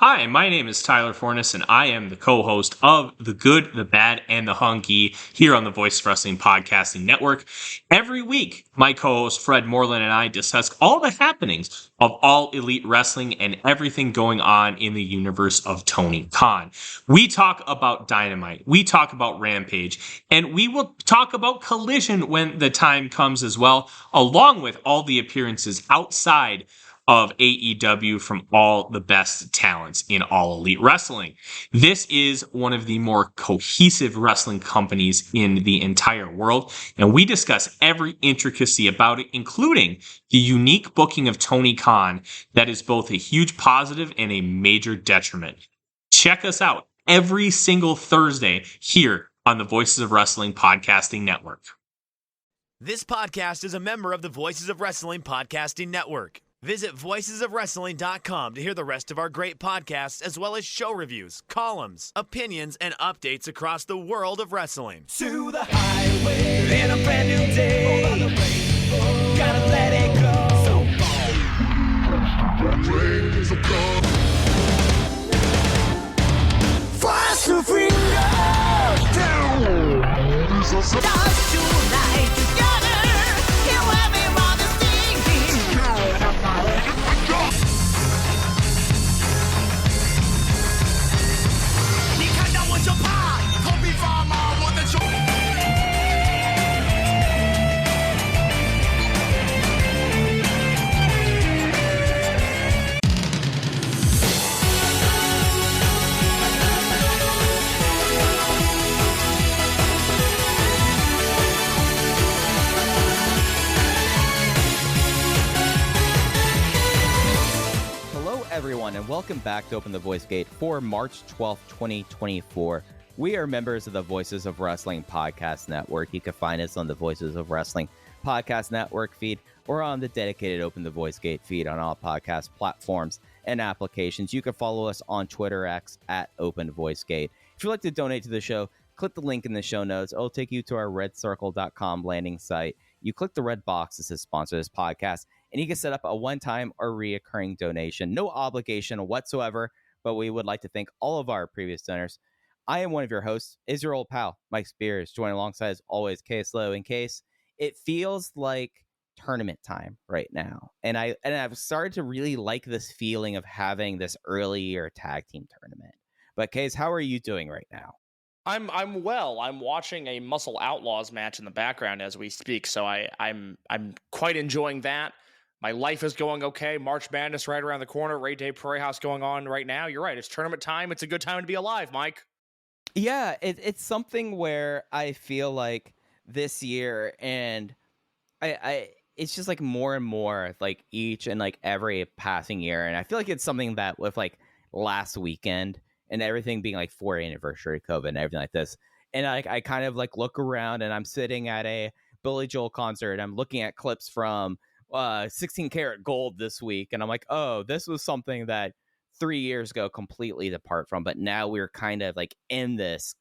Hi, my name is Tyler Fornes, and I am the co-host of The Good, the Bad, and the Hunky here on the Voice of Wrestling Podcasting Network. Every week, my co-host Fred Moreland and I discuss all the happenings of All Elite Wrestling and everything going on in the universe of Tony Khan. We talk about Dynamite, we talk about Rampage, and we will talk about Collision when the time comes as well, along with all the appearances outside of AEW from all the best talents in All Elite Wrestling. This is one of the more cohesive wrestling companies in the entire world, and we discuss every intricacy about it, including the unique booking of Tony Khan that is both a huge positive and a major detriment. Check us out every single Thursday here on the Voices of Wrestling Podcasting Network. This podcast is a member of the Voices of Wrestling Podcasting Network. Visit voicesofwrestling.com to hear the rest of our great podcasts, as well as show reviews, columns, opinions, and updates across the world of wrestling. To the highway in a brand new day. Gotta let it go. So fast to freedom. Stars tonight together. Here everyone is singing. Everyone, and welcome back to Open the Voice Gate for March 12th, 2024. We are members of the Voices of Wrestling Podcast Network. You can find us on the Voices of Wrestling Podcast Network feed or on the dedicated Open the Voice Gate feed on all podcast platforms and applications. You can follow us on Twitter X at Open Voice Gate. If you'd like to donate to the show, click the link in the show notes. It'll take you to our redcircle.com landing site. You click the red box that says sponsor this podcast, and you can set up a one-time or reoccurring donation. No obligation whatsoever, but we would like to thank all of our previous donors. I am one of your hosts, is your old pal, Mike Spears, joined alongside as always, Case Lowe. In case it feels like tournament time right now, and I've started to really like this feeling of having this early year tag team tournament. But Case, how are you doing right now? I'm well. I'm watching a Muscle Outlaws match in the background as we speak, so I'm quite enjoying that. My life is going okay. March Madness right around the corner. Rey de Parejas going on right now. You're right. It's tournament time. It's a good time to be alive, Mike. Yeah, it's something where I feel like this year, and I it's just like more and more like each and like every passing year, and I feel like it's something that with like last weekend and everything being like 4th anniversary of COVID and everything like this, and I kind of like look around and I'm sitting at a Billy Joel concert. I'm looking at clips from 16 Karat Gold this week, and I'm like, oh, this was something that 3 years ago completely apart from, but now we're kind of like in this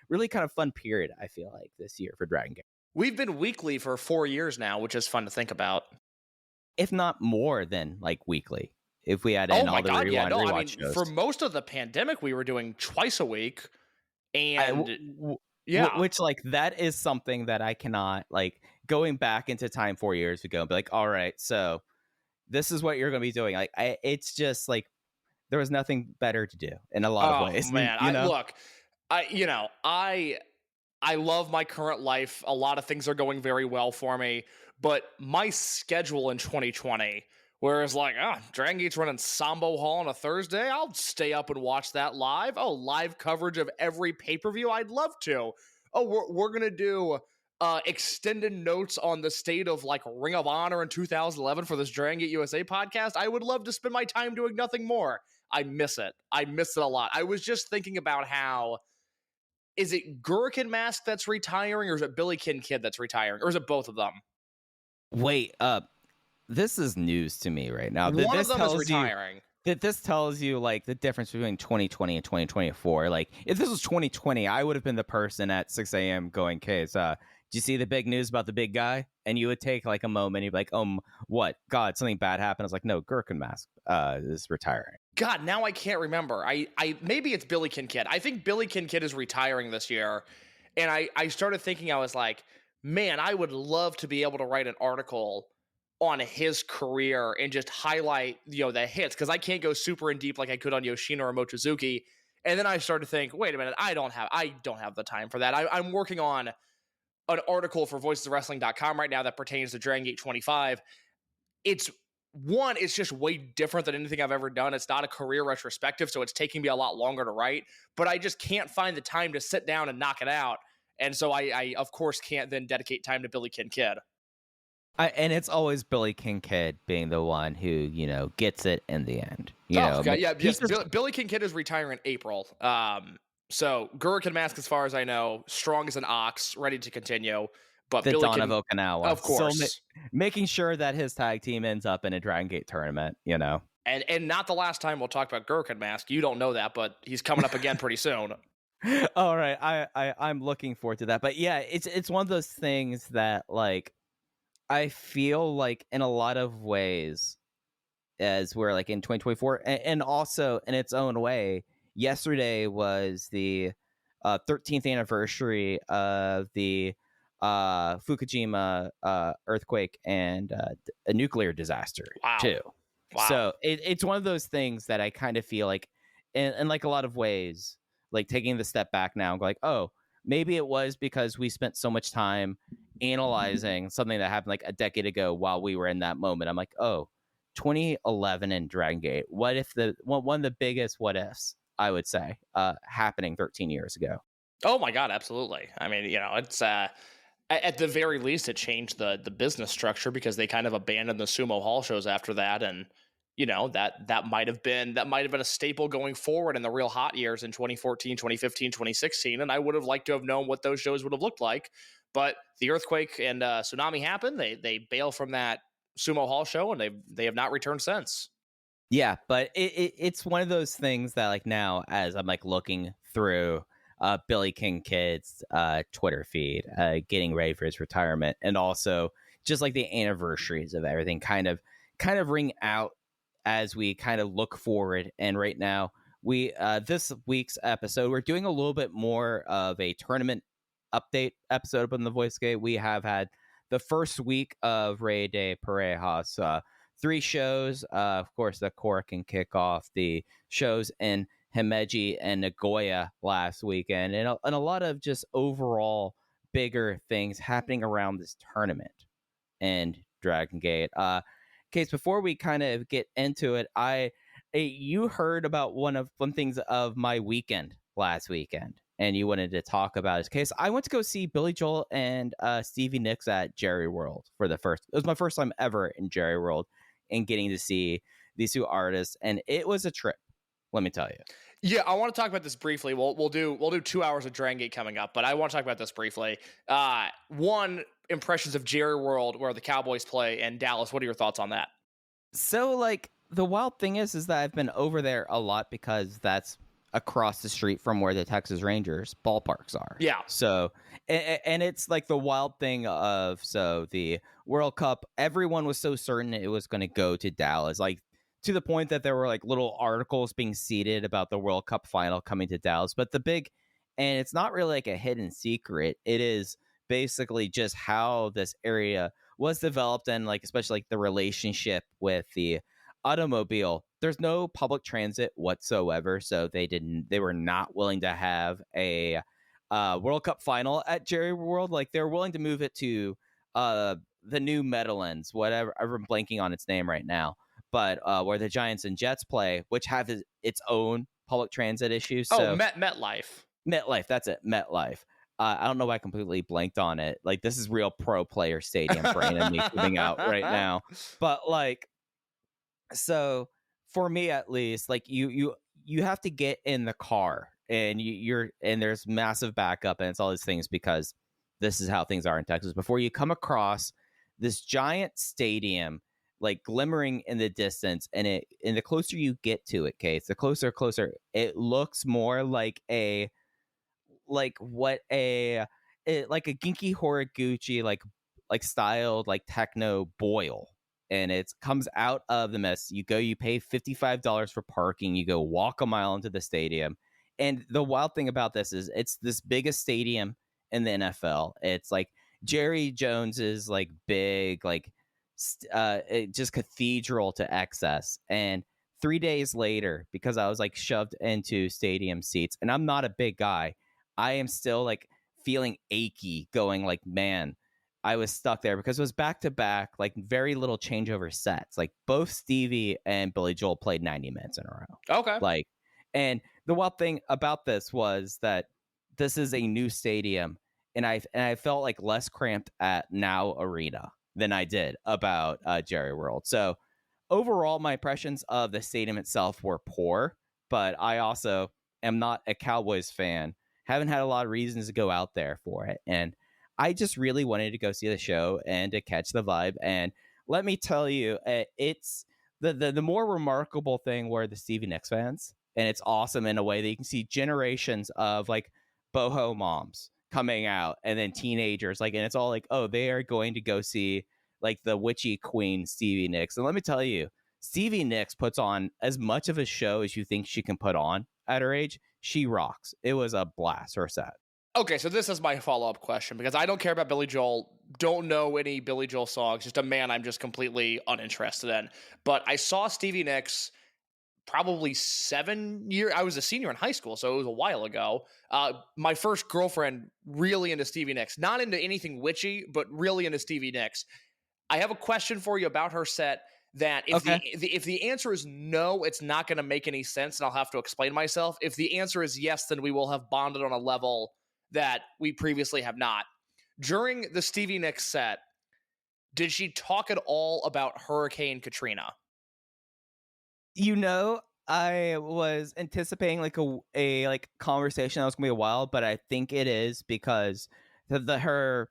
really kind of fun period, I feel like, this year for Dragongate. We've been weekly for 4 years now, which is fun to think about. If not more than like weekly, if we had in all the rewatch shows. For most of the pandemic, we were doing twice a week, and which like that is something that I cannot like going back into time 4 years ago and be like, all right, so this is what you're going to be doing. Like, it's just like there was nothing better to do in a lot of ways. Man, I love my current life. A lot of things are going very well for me, but my schedule in 2020, whereas like, Dragon Gate's running Sambo Hall on a Thursday, I'll stay up and watch that live. Oh, live coverage of every pay-per-view, I'd love to. Oh, we're going to do extended notes on the state of like Ring of Honor in 2011 for this Dragon Gate USA podcast. I would love to spend my time doing nothing more. I miss it. I miss it a lot. I was just thinking about how, is it Gurrican Mask that's retiring, or is it Billy Kid that's retiring, or is it both of them? Wait, this is news to me right now. One of them is retiring. This tells you like the difference between 2020 and 2024. Like, if this was 2020, I would have been the person at 6 a.m. going, "Okay, do you see the big news about the big guy? And you would take like a moment, you'd be like, what? God, something bad happened. I was like, no, Gherkin Mask is retiring. God, now I can't remember. I maybe it's Billy Kincaid. I think Billy Kincaid is retiring this year. And I started thinking, I was like, man, I would love to be able to write an article on his career and just highlight, the hits, because I can't go super in deep like I could on Yoshino or Mochizuki. And then I started to think, wait a minute, I don't have the time for that. I'm working on an article for voicesofwrestling.com right now that pertains to Dragongate 25. It's just way different than anything I've ever done. It's not a career retrospective, so it's taking me a lot longer to write, but I just can't find the time to sit down and knock it out. And so I of course can't then dedicate time to Billy Kincaid. And it's always Billy Kincaid being the one who, gets it in the end. Billy Kincaid is retiring in April. So Gherkin Mask, as far as I know, strong as an ox, ready to continue. But the Billy Dawn of Okinawa, of course, so making sure that his tag team ends up in a Dragon Gate tournament, And not the last time we'll talk about Gherkin Mask. You don't know that, but he's coming up again pretty soon. All right, I'm looking forward to that. But yeah, it's one of those things that like I feel like in a lot of ways, as we're like in 2024, and also in its own way, yesterday was the 13th anniversary of the Fukushima earthquake and a nuclear disaster too. Wow. So it's one of those things that I kind of feel like, in like a lot of ways, like taking the step back now and go like, oh, maybe it was because we spent so much time analyzing something that happened like a decade ago while we were in that moment. I'm like, oh, 2011 and Dragon Gate. What if one of the biggest what ifs, I would say, happening 13 years ago? Oh my God, absolutely. I mean, it's at the very least, it changed the business structure because they kind of abandoned the sumo hall shows after that, and that might have been a staple going forward in the real hot years in 2014, 2015, 2016, and I would have liked to have known what those shows would have looked like. But the earthquake and tsunami happened. They bail from that sumo hall show, and they have not returned since. Yeah, but it's one of those things that like now, as I'm like looking through Billy Kincaid's Twitter feed, getting ready for his retirement, and also just like the anniversaries of everything kind of ring out as we kind of look forward. And right now, we this week's episode, we're doing a little bit more of a tournament update episode on the Voice Gate. We have had the first week of Rey de Parejas, 3 shows, of course, the Korakuen Kickoff, the shows in Himeji and Nagoya last weekend, and a lot of just overall bigger things happening around this tournament and Dragon Gate. Case, before we kind of get into it, you heard about one things of my weekend last weekend, and you wanted to talk about his case. I went to go see Billy Joel and Stevie Nicks at Jerry World it was my first time ever in Jerry World and getting to see these 2 artists, and it was a trip, let me tell you. Yeah, I want to talk about this briefly. We'll do 2 hours of Dragon Gate coming up, but I want to talk about this briefly. One, impressions of Jerry World, where the Cowboys play, and Dallas. What are your thoughts on that? So, like, the wild thing is that I've been over there a lot because that's across the street from where the Texas Rangers ballparks are. Yeah. So, and it's like the wild thing of, so the World Cup, everyone was so certain it was going to go to Dallas, like to the point that there were like little articles being seeded about the World Cup final coming to Dallas. But and it's not really like a hidden secret. It is basically just how this area was developed, and like especially like the relationship with the automobile. There's no public transit whatsoever, so they were not willing to have a World Cup final at Jerry World. Like, they're willing to move it to the new Meadowlands, whatever, I'm blanking on its name right now, but where the Giants and Jets play, which have its own public transit issues. So, MetLife, that's it, MetLife. I don't know why I completely blanked on it. Like, this is real pro player stadium brain and me coming out right now. But like, so for me at least, like you have to get in the car, and and there's massive backup, and it's all these things because this is how things are in Texas. Before you come across this giant stadium, like glimmering in the distance, and the closer you get to it, Case, the closer, it looks more like it's like a Ginky Horiguchi like styled like techno boil, and it comes out of the mist. You pay $55 for parking. You go walk a mile into the stadium, and the wild thing about this is it's this biggest stadium in the NFL. It's like Jerry Jones's like big like just cathedral to excess. And 3 days later, because I was like shoved into stadium seats, and I'm not a big guy, I am still like feeling achy, going like, man, I was stuck there because it was back to back, like very little changeover sets. Like both Stevie and Billy Joel played 90 minutes in a row. Okay. Like, and the wild thing about this was that this is a new stadium, and I felt like less cramped at Now Arena than I did about Jerry World. So overall, my impressions of the stadium itself were poor, but I also am not a Cowboys fan. Haven't had a lot of reasons to go out there for it. And I just really wanted to go see the show and to catch the vibe. And let me tell you, it's the more remarkable thing were the Stevie Nicks fans. And it's awesome in a way that you can see generations of like boho moms coming out, and then teenagers, like, and it's all like, oh, they are going to go see like the witchy queen Stevie Nicks. And let me tell you, Stevie Nicks puts on as much of a show as you think she can put on at her age. She rocks. It was a blast, her set. Okay, so this is my follow-up question, because I don't care about Billy Joel, don't know any Billy Joel songs, just a man I'm just completely uninterested in. But I saw Stevie Nicks probably 7 years. I was a senior in high school, so it was a while ago. My first girlfriend really into Stevie Nicks, not into anything witchy, but really into Stevie Nicks. I have a question for you about her set that if if the answer is no, it's not going to make any sense, and I'll have to explain myself. If the answer is yes, then we will have bonded on a level that we previously have not. During the Stevie Nicks set, did she talk at all about Hurricane Katrina? You know, I was anticipating like a like conversation that was gonna be a while, but I think it is because her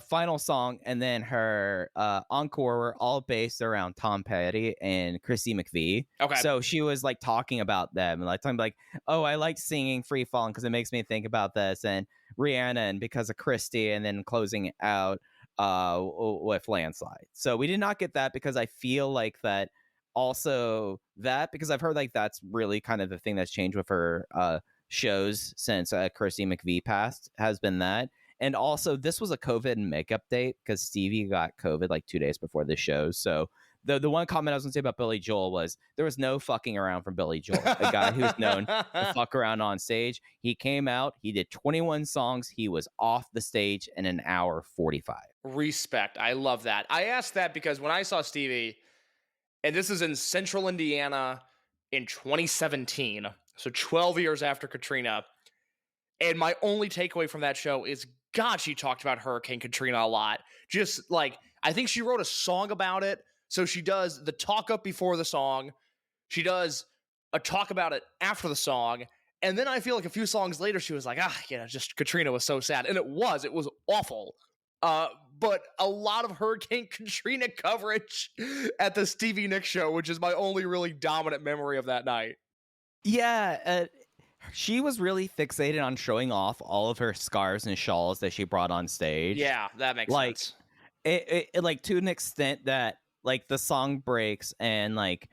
final song and then her encore were all based around Tom Petty and Chrissy McVie. Okay. So she was like talking about them and like talking like, oh, I like singing Free Falling because it makes me think about this, and Rihanna and because of Christy, and then closing out with Landslide. So we did not get that, because I feel like that also that, because I've heard like that's really kind of the thing that's changed with her shows since Christy McVie passed, has been that. And also, this was a COVID makeup date because Stevie got COVID like 2 days before the show. So the one comment I was going to say about Billy Joel was there was no fucking around from Billy Joel, a guy who's known to fuck around on stage. He came out, he did 21 songs, he was off the stage in an hour 45. Respect. I love that. I asked that because when I saw Stevie, and this is in Central Indiana in 2017, so 12 years after Katrina, and my only takeaway from that show is, God, she talked about Hurricane Katrina a lot. Just like, I think she wrote a song about it. So she does the talk up before the song. She does a talk about it after the song. And then I feel like a few songs later, she was like, just Katrina was so sad. And it was awful. But a lot of Hurricane Katrina coverage at the Stevie Nicks show, which is my only really dominant memory of that night. Yeah, she was really fixated on showing off all of her scarves and shawls that she brought on stage. Yeah, that makes sense. It like to an extent that like the song breaks and like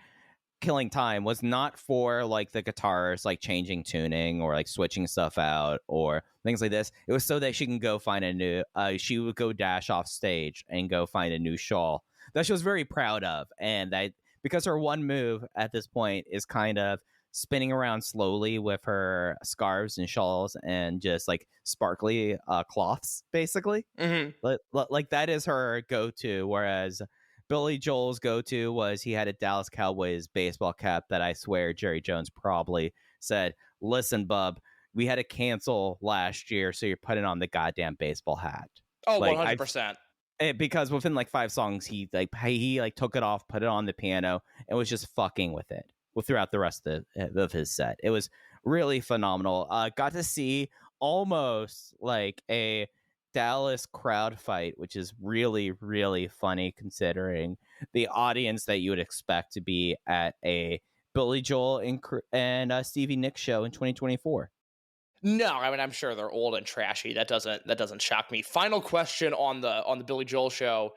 Killing Time was not for like the guitars like changing tuning or like switching stuff out or things like this. It was so that she can go find a new she would go dash off stage and go find a new shawl that she was very proud of. And that because her one move at this point is kind of spinning around slowly with her scarves and shawls and just like sparkly cloths, basically. Mm-hmm. Like that is her go-to, whereas Billy Joel's go-to was he had a Dallas Cowboys baseball cap that I swear Jerry Jones probably said, listen, bub, we had to cancel last year, so you're putting on the goddamn baseball hat. Oh, like, 100%. Because within like 5 songs, he took it off, put it on the piano, and was just fucking with it throughout the rest of his set. It was really phenomenal. Got to see almost like a Dallas crowd fight, which is really, really funny considering the audience that you would expect to be at a Billy Joel and Stevie Nicks show in 2024. No, I mean I'm sure they're old and trashy. That doesn't shock me. Final question on the Billy Joel show.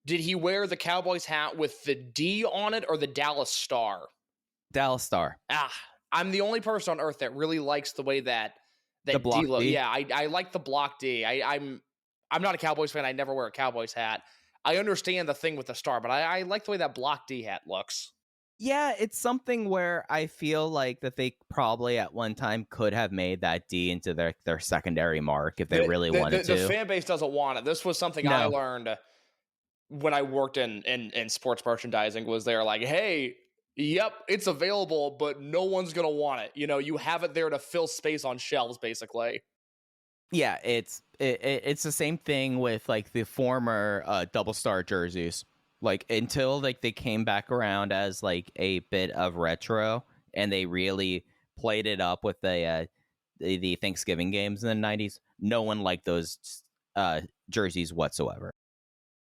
Did he wear the Cowboys hat with the D on it or the Dallas Star? Dallas Star. I'm the only person on earth that really likes the way that The block D? Yeah, I like the block D. I'm not a Cowboys fan. I never wear a Cowboys hat. I understand the thing with the star, but I like the way that block D hat looks. Yeah, it's something where I feel like that they probably at one time could have made that D into their secondary mark if they really wanted to. The fan base doesn't want it. This was something I No. learned when I worked in sports merchandising. Was they're like, hey, yep, it's available, but no one's gonna want it. You have it there to fill space on shelves, basically. Yeah, it's the same thing with like the former double star jerseys. Like until like they came back around as like a bit of retro, and they really played it up with the Thanksgiving games in the 90s. No one liked those jerseys whatsoever.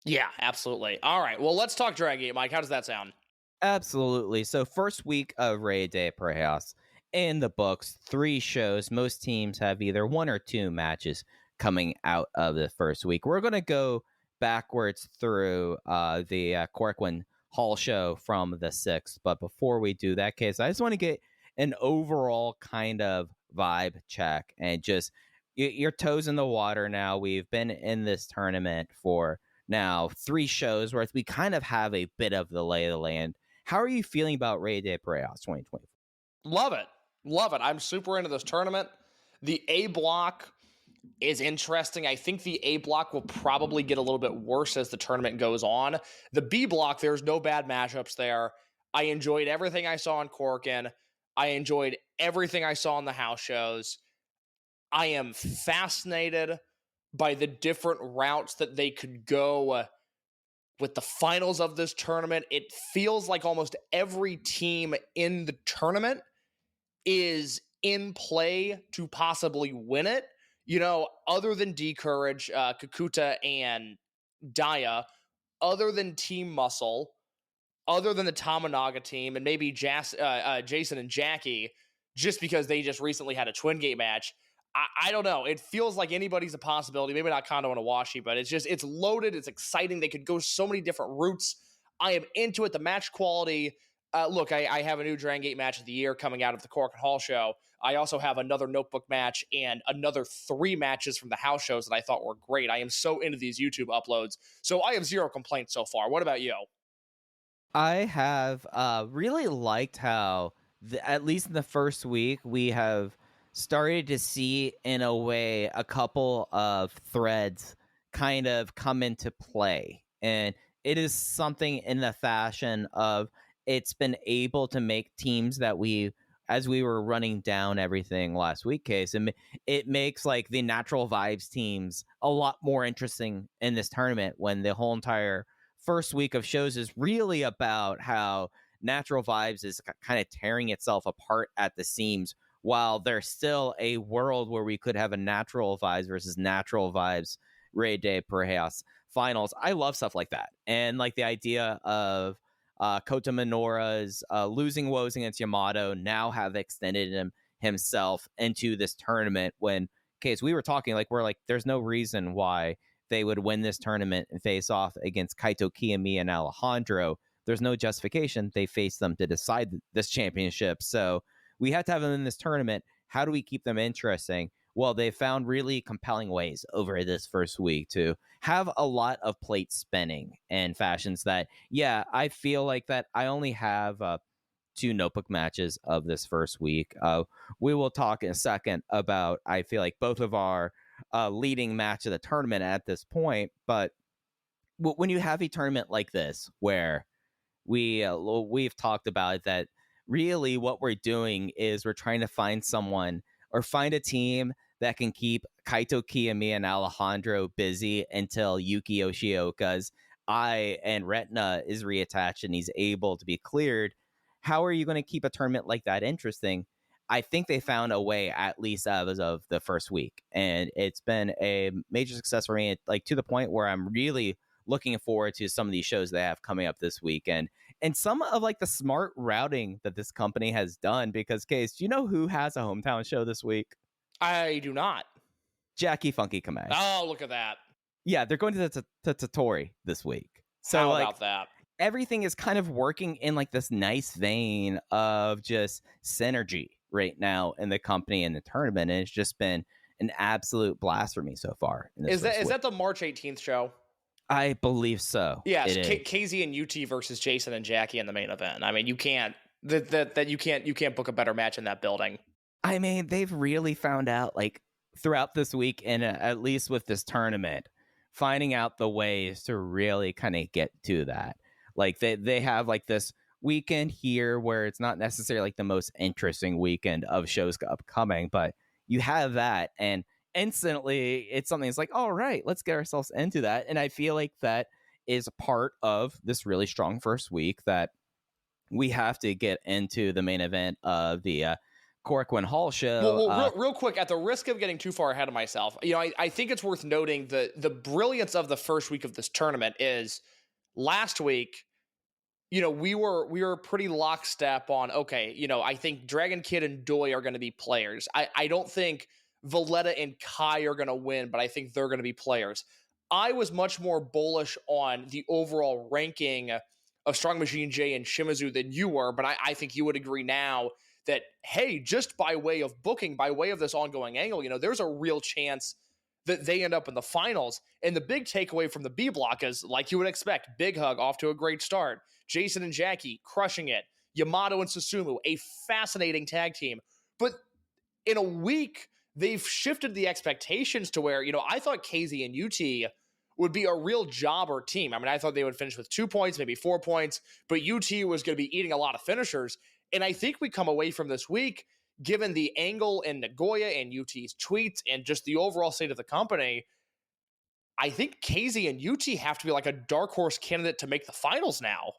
Yeah, absolutely. All right, well, let's talk Dragongate, Mike. How does that sound? Absolutely. So first week of Rey de Parejas in the books, 3 shows. Most teams have either 1 or 2 matches coming out of the first week. We're going to go backwards through the Korakuen Hall show from the 6th. But before we do that, case, I just want to get an overall kind of vibe check and just your toes in the water now. We've been in this tournament for now 3 shows where we kind of have a bit of the lay of the land. How are you feeling about Rey de Parejas 2024? Love it. Love it. I'm super into this tournament. The A block is interesting. I think the A block will probably get a little bit worse as the tournament goes on. The B block, there's no bad matchups there. I enjoyed everything I saw in Korakuen. I enjoyed everything I saw in the house shows. I am fascinated by the different routes that they could go with the finals of this tournament. It feels like almost every team in the tournament is in play to possibly win it. Other than D-Courage, Kakuta, and Daya, other than Team Muscle, other than the Tamanaga team, and maybe Jason and Jacky, just because they just recently had a Twin Gate match, I don't know. It feels like anybody's a possibility. Maybe not Kondo and Awashi, but it's loaded. It's exciting. They could go so many different routes. I am into it. The match quality. Look, I have a new Dragongate match of the year coming out of the Korakuen Hall show. I also have another notebook match and another 3 matches from the house shows that I thought were great. I am so into these YouTube uploads. So I have 0 complaints so far. What about you? I have really liked how, at least in the first week, we have started to see, in a way, a couple of threads kind of come into play. And it is something in the fashion of it's been able to make teams that as we were running down everything last week, Case, and it makes like the Natural Vibes teams a lot more interesting in this tournament when the whole entire first week of shows is really about how Natural Vibes is kind of tearing itself apart at the seams, while there's still a world where we could have a Natural Vibes versus Natural Vibes Rey de Parejas finals. I love stuff like that. And like the idea of Kota Minoura's losing woes against Yamato now have extended himself into this tournament when, Case, we were talking like there's no reason why they would win this tournament and face off against Kaito Kiyomiya and Alejandro. There's no justification. They face them to decide this championship. So we have to have them in this tournament. How do we keep them interesting? Well, they found really compelling ways over this first week to have a lot of plate spinning and fashions that, yeah, I feel like that I only have 2 notebook matches of this first week. We will talk in a second about, I feel like, both of our leading match of the tournament at this point. But when you have a tournament like this, where we've talked about it, that really what we're doing is we're trying to find someone or find a team that can keep Kaito Kiyomiya and Alejandro busy until Yuki Yoshioka's eye and retina is reattached and he's able to be cleared. How are you going to keep a tournament like that interesting? I think they found a way, at least as of the first week, and it's been a major success for me, like to the point where I'm really looking forward to some of these shows they have coming up this weekend and some of like the smart routing that this company has done. Because, Case, do you know who has a hometown show this week? I do not. Jacky Funky Kamei. Oh, look at that. Yeah, they're going to the Totori this week. So How like about that? everything is kind of working in like this nice vein of just synergy right now in the company and the tournament. And it's just been an absolute blast for me so far. Is that the March 18th show? I believe so. Yes, it is. KZ and UT versus Jason and Jacky in the main event. I mean, you can't you can't book a better match in that building. I mean, they've really found out like throughout this week and at least with this tournament, finding out the ways to really kind of get to that. Like they have like this weekend here where it's not necessarily like the most interesting weekend of shows upcoming, but you have that and instantly it's something that's like, all right, let's get ourselves into that. And I feel like that is part of this really strong first week that we have to get into the main event of the Korakuen Hall show. Well, real quick, at the risk of getting too far ahead of myself, I think it's worth noting the brilliance of the first week of this tournament is last week, we were pretty lockstep on, okay, I think Dragon Kid and Doi are going to be players. I don't think Valletta and Kai are going to win, but I think they're going to be players. I was much more bullish on the overall ranking of Strong Machine J and Shimizu than you were, but I think you would agree now that, hey, just by way of booking, by way of this ongoing angle, there's a real chance that they end up in the finals. And the big takeaway from the B block is, like you would expect, Big Hug off to a great start. Jason and Jacky crushing it. Yamato and Susumu, a fascinating tag team. But in a week, they've shifted the expectations to where, I thought KZ and UT would be a real jobber team. I mean, I thought they would finish with 2 points, maybe 4 points, but UT was going to be eating a lot of finishers. And I think we come away from this week, given the angle in Nagoya and UT's tweets and just the overall state of the company, I think KZ and UT have to be like a dark horse candidate to make the finals now.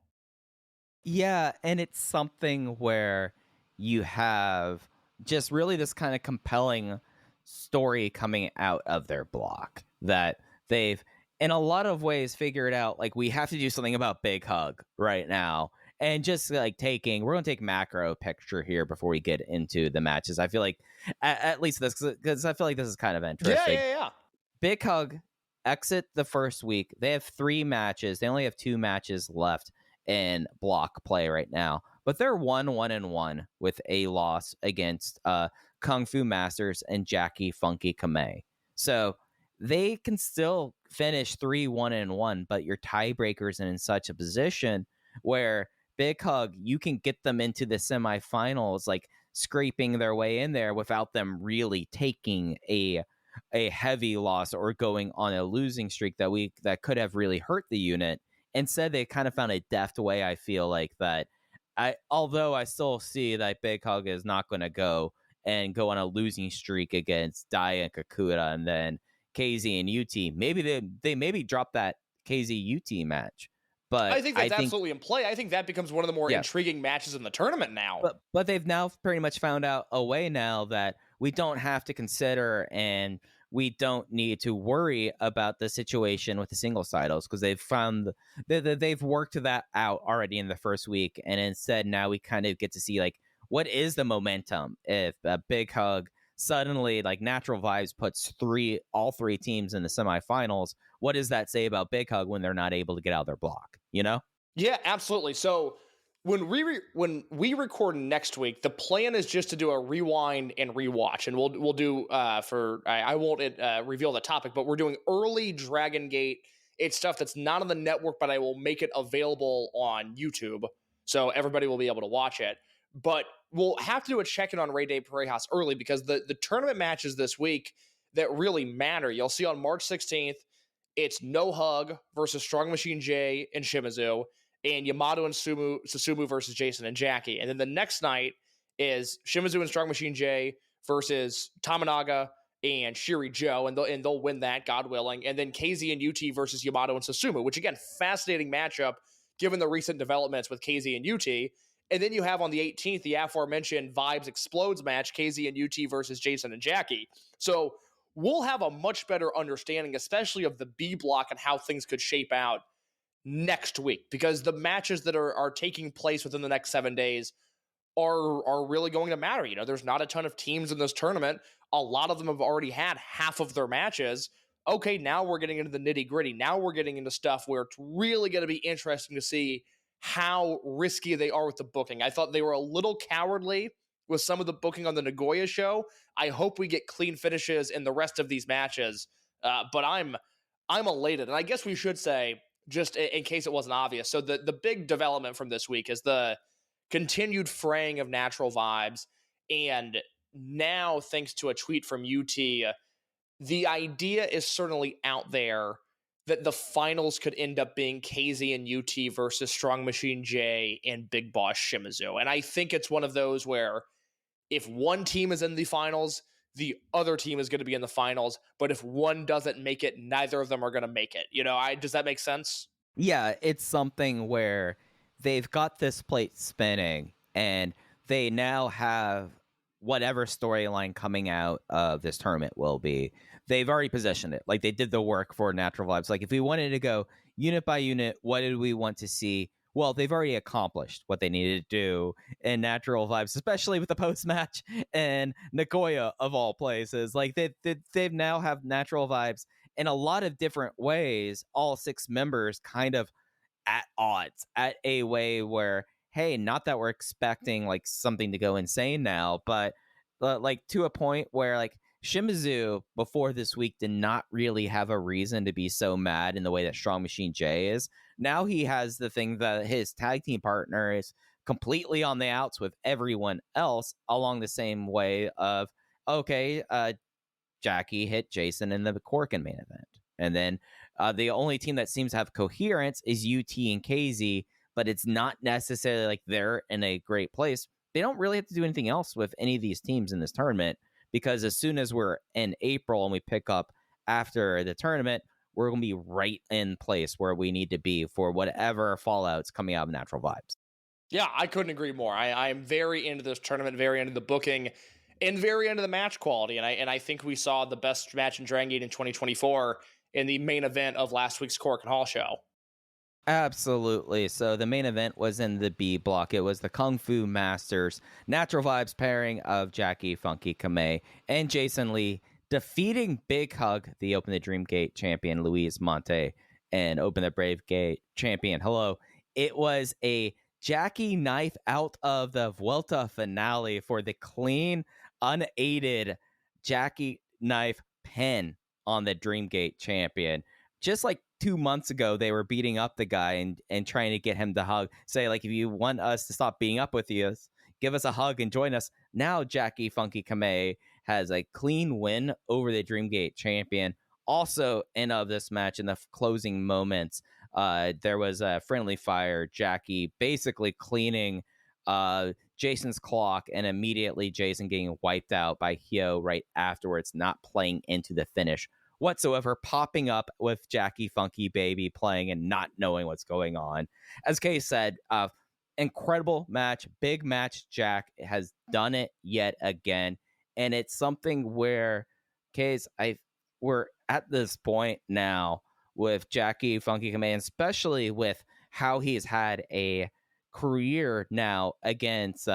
Yeah, and it's something where you have just really this kind of compelling story coming out of their block that they've, in a lot of ways, figured out, like, we have to do something about Big Hug right now. And just like we're going to take macro picture here before we get into the matches. I feel like at least this, because I feel like this is kind of interesting. Yeah. Big Hug exit the first week. They have 3 matches. They only have 2 matches left in block play right now, but they're 1-1-1 with a loss against Kung Fu Masters and Jacky Funky Kamei. So they can still finish 3-1-1, but your tiebreakers in such a position where Big Hug, you can get them into the semifinals, like scraping their way in there without them really taking a heavy loss or going on a losing streak that could have really hurt the unit. Instead, they kind of found a deft way, I feel like, that although I still see that Big Hug is not going to go on a losing streak against Dai and Kakuta and then KZ and UT. Maybe they drop that KZ UT match. But I think that's absolutely in play. I think that becomes one of the more intriguing matches in the tournament now. But they've now pretty much found out a way now that we don't have to consider and we don't need to worry about the situation with the singles titles because they've found they've worked that out already in the first week. And instead now we kind of get to see like what is the momentum if a Big Hug suddenly, like, Natural Vibes puts all three teams in the semifinals. What does that say about Big Hug when they're not able to get out of their block? Yeah, absolutely. So when we record next week, the plan is just to do a rewind and rewatch, and we'll do I won't reveal the topic, but we're doing early Dragongate. It's stuff that's not on the network, but I will make it available on YouTube, so everybody will be able to watch it. But we'll have to do a check-in on Rey de Parejas early because the tournament matches this week that really matter. You'll see on March 16th, it's No Hug versus Strong Machine J and Shimizu, and Yamato and Susumu versus Jason and Jacky. And then the next night is Shimizu and Strong Machine J versus Tamanaga and Shiri Joe, and they'll win that, God willing. And then KZ and UT versus Yamato and Susumu, which, again, fascinating matchup given the recent developments with KZ and UT. And then you have on the 18th, the aforementioned Vibes Explodes match, KZ and UT versus Jason and Jacky. So we'll have a much better understanding, especially of the B block and how things could shape out next week, because the matches that are taking place within the next 7 days are really going to matter. You know, there's not a ton of teams in this tournament. A lot of them have already had half of their matches. Okay, now we're getting into the nitty gritty. Now we're getting into stuff where it's really going to be interesting to see how risky they are with the booking. I thought they were a little cowardly with some of the booking on the Nagoya show. I hope we get clean finishes in the rest of these matches. But I'm elated, and I guess we should say, just in case it wasn't obvious. So the big development from this week is the continued fraying of natural vibes, and now, thanks to a tweet from UT, the idea is certainly out there that the finals could end up being KZ and UT versus Strong Machine J and Big Boss Shimizu. And I think it's one of those where if one team is in the finals, the other team is going to be in the finals. But if one doesn't make it, neither of them are going to make it. You know, does that make sense? Yeah, it's something where they've got this plate spinning and they now have whatever storyline coming out of this tournament will be. They've already positioned it. Like, they did the work for Natural Vibes. Like, if we wanted to go unit by unit, what did we want to see? Well, they've already accomplished what they needed to do in Natural Vibes, especially with the post-match and Nagoya, of all places. Like, they've now have Natural Vibes in a lot of different ways, all 6 members kind of at odds, at a way where, hey, not that we're expecting like something to go insane now, but like to a point where like Shimizu before this week did not really have a reason to be so mad in the way that Strong Machine J is. Now he has the thing that his tag team partner is completely on the outs with everyone else, along the same way of, okay, Jacky hit Jason in the Korakuen main event. And then the only team that seems to have coherence is UT and KZ, but it's not necessarily like they're in a great place. They don't really have to do anything else with any of these teams in this tournament, because as soon as we're in April and we pick up after the tournament, we're going to be right in place where we need to be for whatever fallout's coming out of Natural Vibes. Yeah, I couldn't agree more. I am very into this tournament, very into the booking, and very into the match quality. And I think we saw the best match in Dragongate in 2024 in the main event of last week's Korakuen Hall show. Absolutely. So the main event was in the B block. It was the Kung Fu Masters Natural Vibes pairing of Jacky, Funky, Kamei, and Jason Lee defeating Big Hug, the Open the Dream Gate champion, Luis Monte, and Open the Brave Gate champion. Hello. It was a Jacky knife out of the Vuelta finale for the clean, unaided Jacky knife pin on the Dreamgate champion. Just like 2 months ago, they were beating up the guy and trying to get him to hug. Say, like, if you want us to stop beating up with you, give us a hug and join us. Now Jacky Funky Kamei has a clean win over the Dreamgate champion. Also, in of this match, in the closing moments, there was a friendly fire. Jacky basically cleaning Jason's clock, and immediately Jason getting wiped out by Hyo right afterwards, not playing into the finish whatsoever, popping up with Jacky Funky Baby playing and not knowing what's going on. As Kay said, incredible match, big match. Jack has done it yet again, and it's something where, Kay's, we're at this point now with Jacky Funky Kamei, especially with how he's had a career now against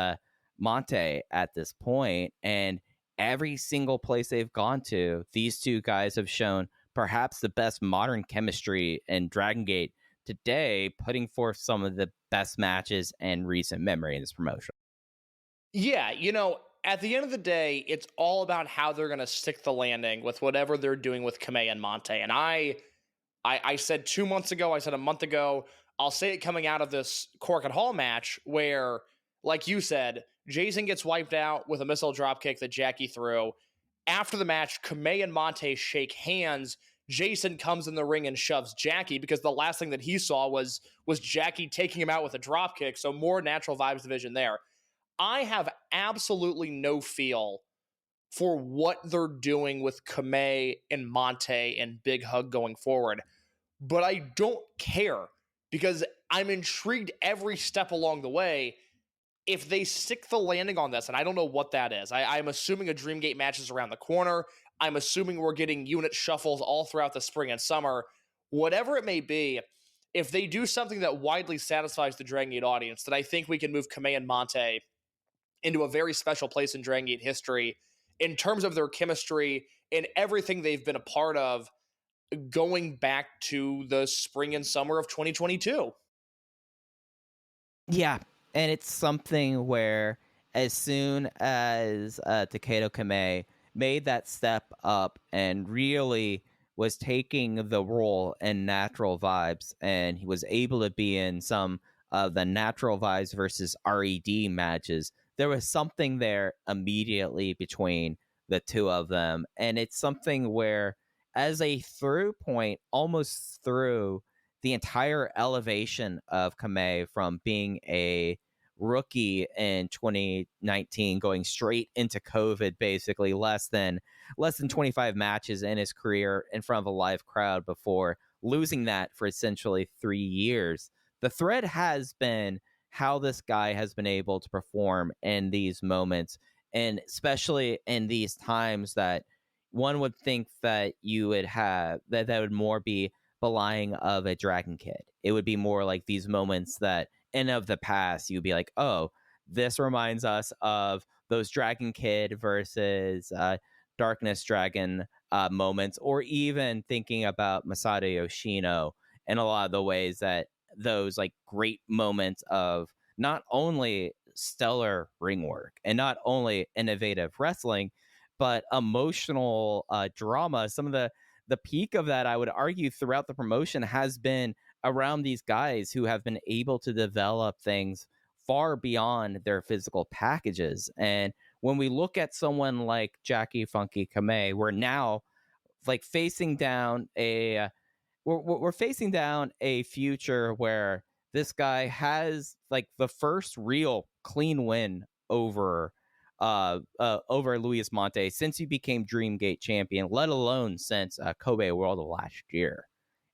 Monte at this point, and every single place they've gone to, these two guys have shown perhaps the best modern chemistry in Dragongate today, putting forth some of the best matches in recent memory in this promotion. Yeah, you know, at the end of the day, it's all about how they're going to stick the landing with whatever they're doing with Kamei and Monte. And I said 2 months ago, I said a month ago, I'll say it coming out of this Korakuen Hall match where, like you said, Jason gets wiped out with a missile dropkick that Jacky threw. After the match, Kamei and Monte shake hands. Jason comes in the ring and shoves Jacky because the last thing that he saw was Jacky taking him out with a dropkick. So more Natural Vibes division there. I have absolutely no feel for what they're doing with Kamei and Monte and Big Hug going forward. But I don't care because I'm intrigued every step along the way. If they stick the landing on this, and I don't know what that is, I'm assuming a Dreamgate match is around the corner. I'm assuming we're getting unit shuffles all throughout the spring and summer. Whatever it may be, if they do something that widely satisfies the Dragongate audience, then I think we can move Kamei and Monte into a very special place in Dragon Gate history in terms of their chemistry and everything they've been a part of going back to the spring and summer of 2022. Yeah, and it's something where as soon as Takedo Kamei made that step up and really was taking the role in Natural Vibes, and he was able to be in some of the Natural Vibes versus RED matches, there was something there immediately between the two of them. And it's something where, as a through point, almost through the entire elevation of Kamei from being a rookie in 2019 going straight into COVID, basically less than 25 matches in his career in front of a live crowd before losing that for essentially 3 years. The thread has been how this guy has been able to perform in these moments, and especially in these times that one would think that you would have that would more be belying of a Dragon Kid. It would be more like these moments that in of the past you'd be like, oh, this reminds us of those Dragon Kid versus Darkness Dragon moments, or even thinking about Masato Yoshino in a lot of the ways that those like great moments of not only stellar ring work and not only innovative wrestling, but emotional drama. Some of the peak of that, I would argue, throughout the promotion has been around these guys who have been able to develop things far beyond their physical packages. And when we look at someone like Jacky Funky Kamei, we're now like facing down a we're facing down a future where this guy has like the first real clean win over Luis Monte since he became Dreamgate champion, let alone since Kobe World of last year.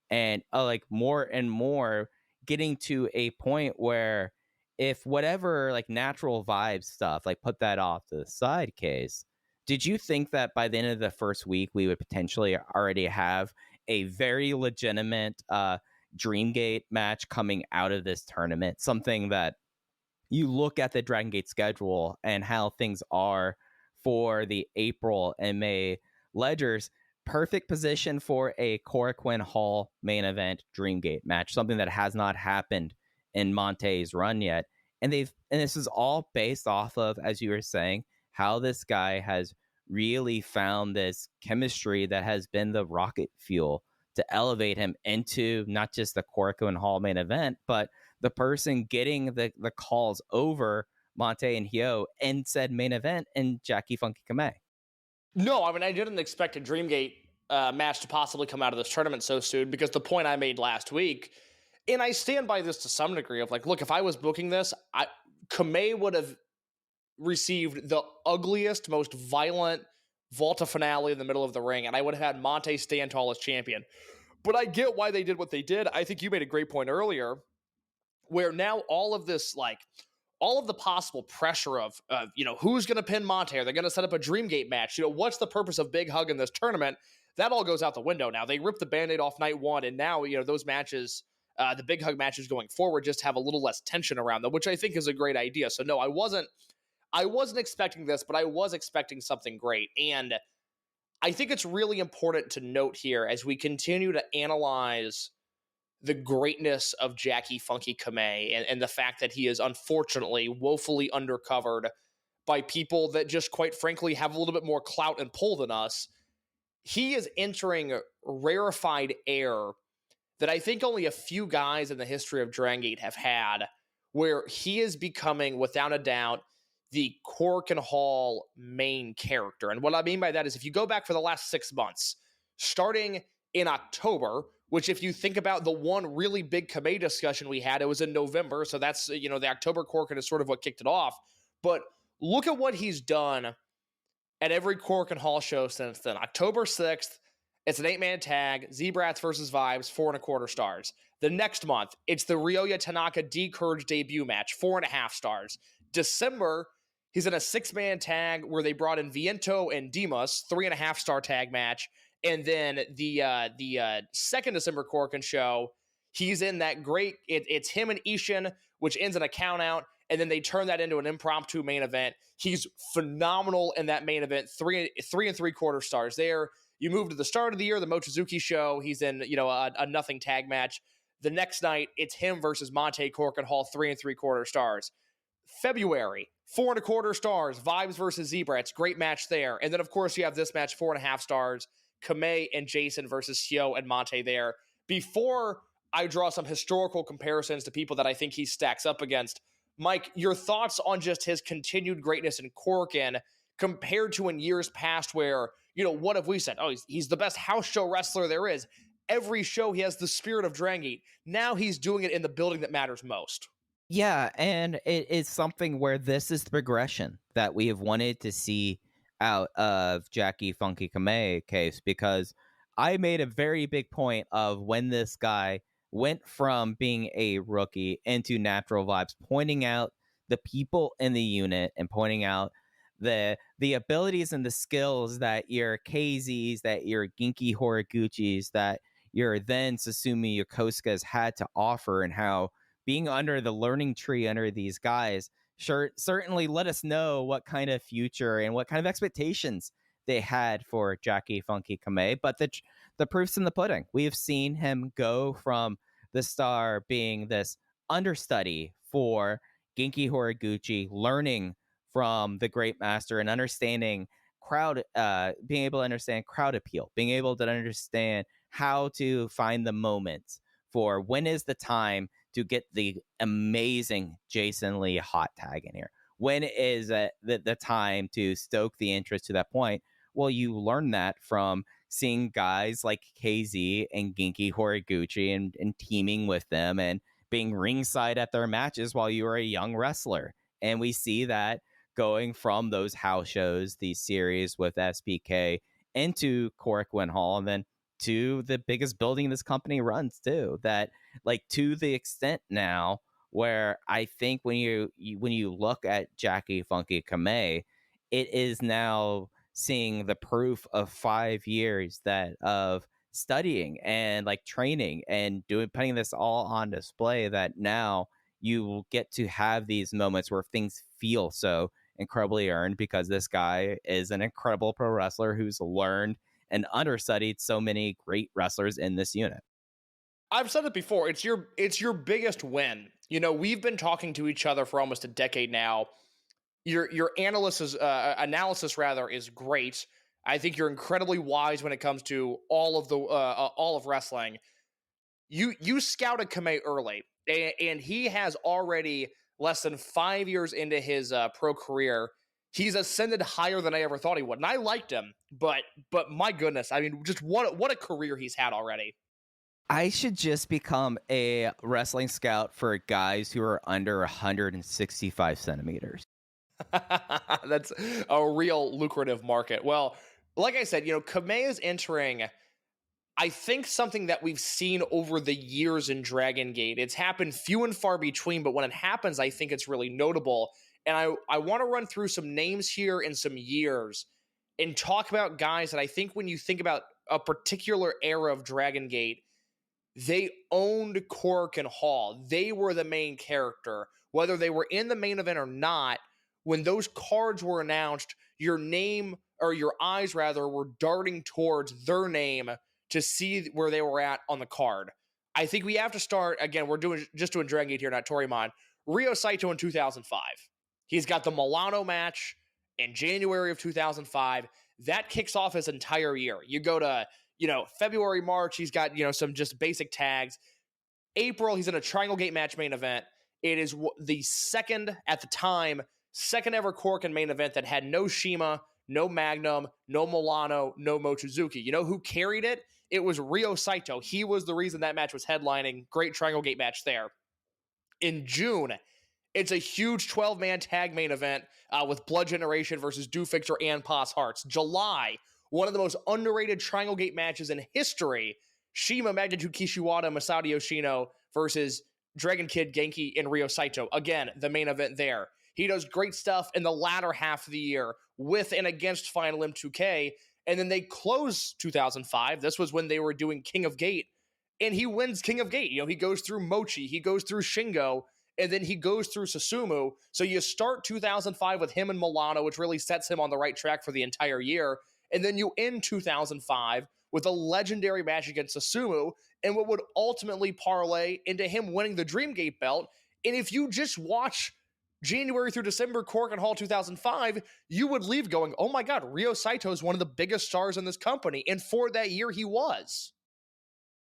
And like more and more getting to a point where if whatever like Natural Vibes stuff, like put that off to the side case, did you think that by the end of the first week we would potentially already have a very legitimate Dreamgate match coming out of this tournament? Something that you look at the Dragon Gate schedule and how things are for the April and May ledgers, perfect position for a Korakuen Hall main event Dreamgate match, something that has not happened in Monte's run yet. And this is all based off of, as you were saying, how this guy has really found this chemistry that has been the rocket fuel to elevate him into not just the Korakuen Hall main event, but the person getting the calls over Monte and Hyo in said main event in Jacky Funky Kamei. No, I mean, I didn't expect a Dreamgate match to possibly come out of this tournament so soon, because the point I made last week, and I stand by this to some degree, of like, look, if I was booking this, Kamei would have received the ugliest, most violent Volta finale in the middle of the ring, and I would have had Monte stand tall as champion. But I get why they did what they did. I think you made a great point earlier, where now all of this, like, all of the possible pressure of, who's going to pin Monte? Are they going to set up a Dreamgate match? What's the purpose of Big Hug in this tournament? That all goes out the window now. They ripped the Band-Aid off night one, and now, those matches, the Big Hug matches going forward, just have a little less tension around them, which I think is a great idea. So no, I wasn't expecting this, but I was expecting something great. And I think it's really important to note here, as we continue to analyze the greatness of Jacky Funky Kamei and the fact that he is unfortunately woefully undercovered by people that just quite frankly have a little bit more clout and pull than us. He is entering rarefied air that I think only a few guys in the history of Dragon Gate have had, where he is becoming, without a doubt, the Korakuen Hall main character. And what I mean by that is, if you go back for the last 6 months, starting in October, which if you think about the one really big Kamei discussion we had, it was in November. So that's, the October Korakuen is sort of what kicked it off. But look at what he's done at every Korakuen Hall show since then. October 6th, it's an 8-man tag, Z-Brats versus Vibes, 4.25 stars. The next month, it's the Ryoya Tanaka D-Courage debut match, 4.5 stars. December, he's in a 6-man tag where they brought in Viento and Dimas, 3.5 star tag match. And then the second December Korakuen show, he's in that great, it's him and Ishin, which ends in a count out. and then they turn that into an impromptu main event. He's phenomenal in that main event. 3 3/4 stars there. You move to the start of the year, the Mochizuki show. He's in, a nothing tag match. The next night, it's him versus Monte Korakuen Hall, 3 3/4 stars. February, 4 1/4 stars. Vibes versus Zebra. It's a great match there. And then, of course, you have this match, 4.5 stars. Kamei and Jason versus Hyo and Monte there. Before I draw some historical comparisons to people that I think he stacks up against, Mike, your thoughts on just his continued greatness in Korakuen compared to in years past where, what have we said? Oh, he's the best house show wrestler there is. Every show he has the spirit of Dragongate. Now he's doing it in the building that matters most. Yeah, and it is something where this is the progression that we have wanted to see out of Jacky Funky Kamei case, because I made a very big point of when this guy went from being a rookie into Natural Vibes, pointing out the people in the unit and pointing out the abilities and the skills that your KZs, that your Genki Horiguchis, that your then Susumi Yokosukas had to offer, and how being under the learning tree under these guys certainly let us know what kind of future and what kind of expectations they had for Jacky Funky Kamei. But the proof's in the pudding. We've seen him go from the star being this understudy for Genki Horiguchi, learning from the great master and understanding being able to understand crowd appeal, being able to understand how to find the moments for when is the time to get the amazing Jason Lee hot tag in here. When is the time to stoke the interest to that point? Well, you learn that from seeing guys like KZ and Genki Horiguchi and teaming with them and being ringside at their matches while you were a young wrestler. And we see that going from those house shows, these series with SPK, into Korakuen Hall, and then to the biggest building this company runs too. That, like, to the extent now where I think when you look at Jacky Funky Kamei, it is now seeing the proof of 5 years of studying and like training and putting this all on display, that now you will get to have these moments where things feel so incredibly earned, because this guy is an incredible pro wrestler who's learned and understudied so many great wrestlers in this unit. I've said it before. It's your biggest win. We've been talking to each other for almost a decade now. Your analysis rather is great. I think you're incredibly wise when it comes to all of wrestling. You scouted Kamei early, and he has already, less than 5 years into his pro career, he's ascended higher than I ever thought he would. And I liked him, but my goodness, I mean, just what a career he's had already. I should just become a wrestling scout for guys who are under 165 centimeters. That's a real lucrative market. Well, like I said, Kamei is entering, I think, something that we've seen over the years in Dragongate. It's happened few and far between, but when it happens, I think it's really notable. And I want to run through some names here and some years and talk about guys that I think when you think about a particular era of Dragongate, they owned Korakuen Hall. They were the main character. Whether they were in the main event or not, when those cards were announced, your name, or your eyes rather, were darting towards their name to see where they were at on the card. I think we have to start, again, we're doing Dragongate here, not Torimon. Ryo Saito in 2005. He's got the Milano match in January of 2005. That kicks off his entire year. You go to, February, March, he's got, some just basic tags. April, he's in a Triangle Gate match main event. It is the second ever Korakuen main event that had no Shima, no Magnum, no Milano, no Mochizuki. You know who carried it? It was Ryo Saito. He was the reason that match was headlining. Great Triangle Gate match there. In June, it's a huge 12-man tag main event with Blood Generation versus Do Fixer and Paz Hearts. July, one of the most underrated Triangle Gate matches in history. Shima, Magnitude Kishiwada, Masato Yoshino versus Dragon Kid, Genki, and Ryo Saito. Again, the main event there. He does great stuff in the latter half of the year with and against Final M2K. And then they close 2005. This was when they were doing King of Gate. And he wins King of Gate. He goes through Mochi. He goes through Shingo. and then he goes through Susumu. So you start 2005 with him and Milano, which really sets him on the right track for the entire year. And then you end 2005 with a legendary match against Susumu, and what would ultimately parlay into him winning the Dreamgate belt. And if you just watch January through December, Korakuen Hall 2005, you would leave going, oh my God, Ryo Saito is one of the biggest stars in this company. And for that year, he was.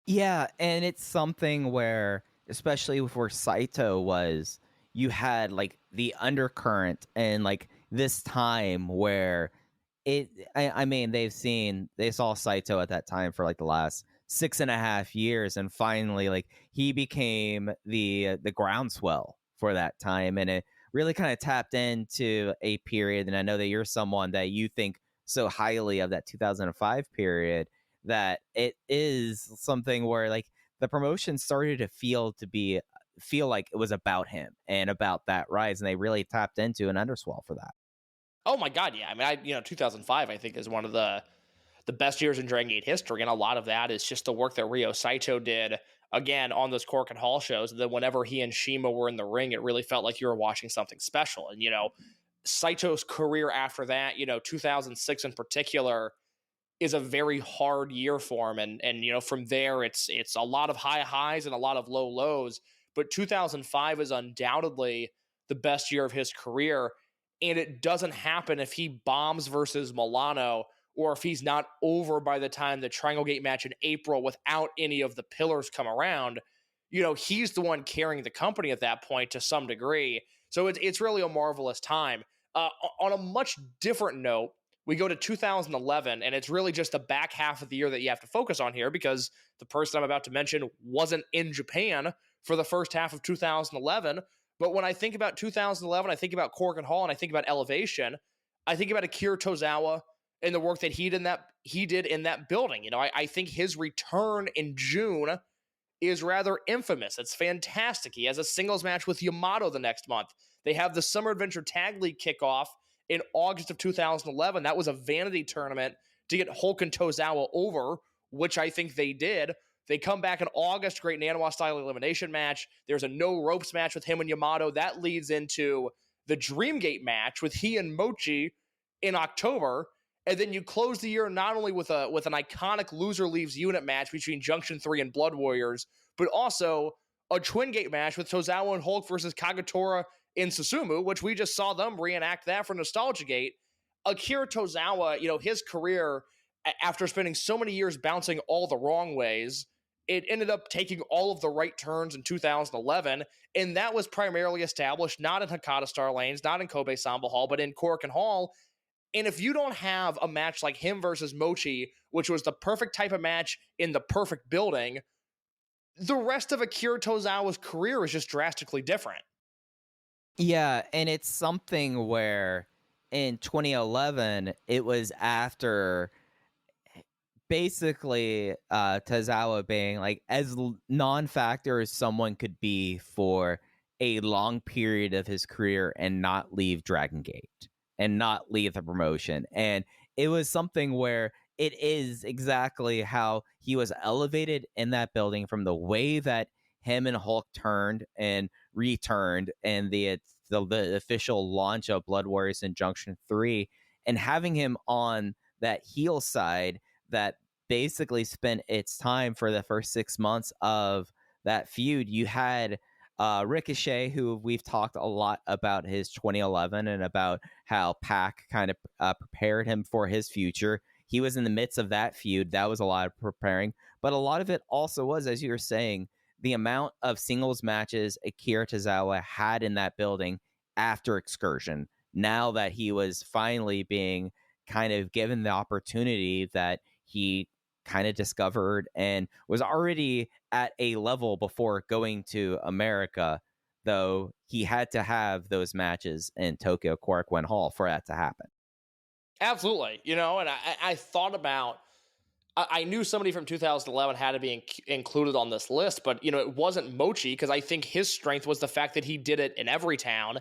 Yeah, and it's something where, especially with where Saito was, you had like the undercurrent and like this time where I mean, they saw Saito at that time for like the last 6.5 years, and finally, like he became the groundswell for that time, and it really kind of tapped into a period. And I know that you're someone that you think so highly of that 2005 period, that it is something where like the promotion started to feel like it was about him and about that rise, and they really tapped into an underswell for that. Oh my God, yeah. I mean, 2005 I think is one of the best years in Dragon Gate history, and a lot of that is just the work that Ryo Saito did again on those Korakuen Hall shows. That whenever he and Shima were in the ring, it really felt like you were watching something special. And Saito's career after that, 2006 in particular, is a very hard year for him, and from there it's a lot of high highs and a lot of low lows. But 2005 is undoubtedly the best year of his career. And it doesn't happen if he bombs versus Milano, or if he's not over by the time the Triangle Gate match in April without any of the pillars come around. He's the one carrying the company at that point to some degree. So it's really a marvelous time. On a much different note, we go to 2011, and it's really just the back half of the year that you have to focus on here, because the person I'm about to mention wasn't in Japan for the first half of 2011. But when I think about 2011, I think about Korakuen Hall, and I think about Elevation. I think about Akira Tozawa and the work that he did in that building. I think his return in June is rather infamous. It's fantastic. He has a singles match with Yamato the next month. They have the Summer Adventure Tag League kickoff in August of 2011. That was a vanity tournament to get Hulk and Tozawa over, which I think they did. They come back in August, great Nanawa-style elimination match. There's a no-ropes match with him and Yamato. That leads into the Dreamgate match with he and Mochi in October. And then you close the year not only with an iconic loser leaves unit match between Junction 3 and Blood Warriors, but also a Twin Gate match with Tozawa and Hulk versus Kagetora in Susumu, which we just saw them reenact that for Nostalgia Gate. Akira Tozawa, his career, after spending so many years bouncing all the wrong ways, it ended up taking all of the right turns in 2011, and that was primarily established not in Hakata Star Lanes, not in Kobe Samba Hall, but in Korakuen Hall. And if you don't have a match like him versus Mochi, which was the perfect type of match in the perfect building, the rest of Akira Tozawa's career is just drastically different. Yeah, and it's something where in 2011, it was after basically Tozawa being like as non-factor as someone could be for a long period of his career and not leave Dragon Gate and not leave the promotion. And it was something where it is exactly how he was elevated in that building, from the way that him and Hulk turned and returned, and the official launch of Blood Warriors in Junction 3, and having him on that heel side that basically spent its time for the first 6 months of that feud. You had Ricochet, who we've talked a lot about his 2011 and about how Pac kind of prepared him for his future. He was in the midst of that feud. That was a lot of preparing. But a lot of it also was, as you were saying, the amount of singles matches Akira Tozawa had in that building after Excursion, now that he was finally being kind of given the opportunity that he kind of discovered and was already at a level before going to America, though he had to have those matches in Tokyo Korakuen Hall for that to happen. Absolutely. And I thought about, I knew somebody from 2011 had to be included on this list, but, it wasn't Mochi, because I think his strength was the fact that he did it in every town.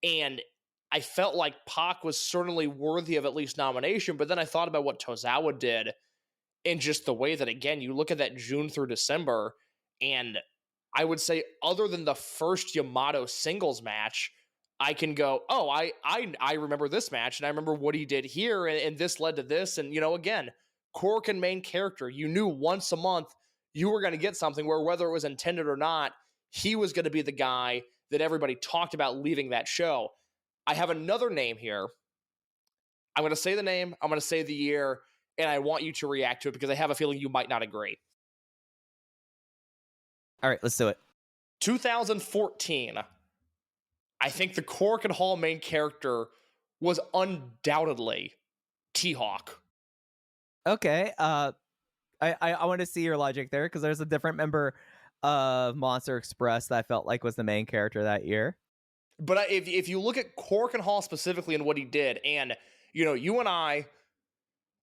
And I felt like Pac was certainly worthy of at least nomination, but then I thought about what Tozawa did, and just the way that, again, you look at that June through December, and I would say other than the first Yamato singles match, I can go, oh, I remember this match, and I remember what he did here, and this led to this. And, again, Korakuen main character, you knew once a month you were going to get something where whether it was intended or not, he was going to be the guy that everybody talked about leaving that show. I have another name here. I'm going to say the name, I'm going to say the year, and I want you to react to it because I have a feeling you might not agree. All right, let's do it. 2014. I think the Korakuen Hall main character was undoubtedly T-Hawk. Okay. I want to see your logic there because there's a different member of Monster Express that I felt like was the main character that year. But if you look at Korakuen Hall specifically and what he did, and you and I,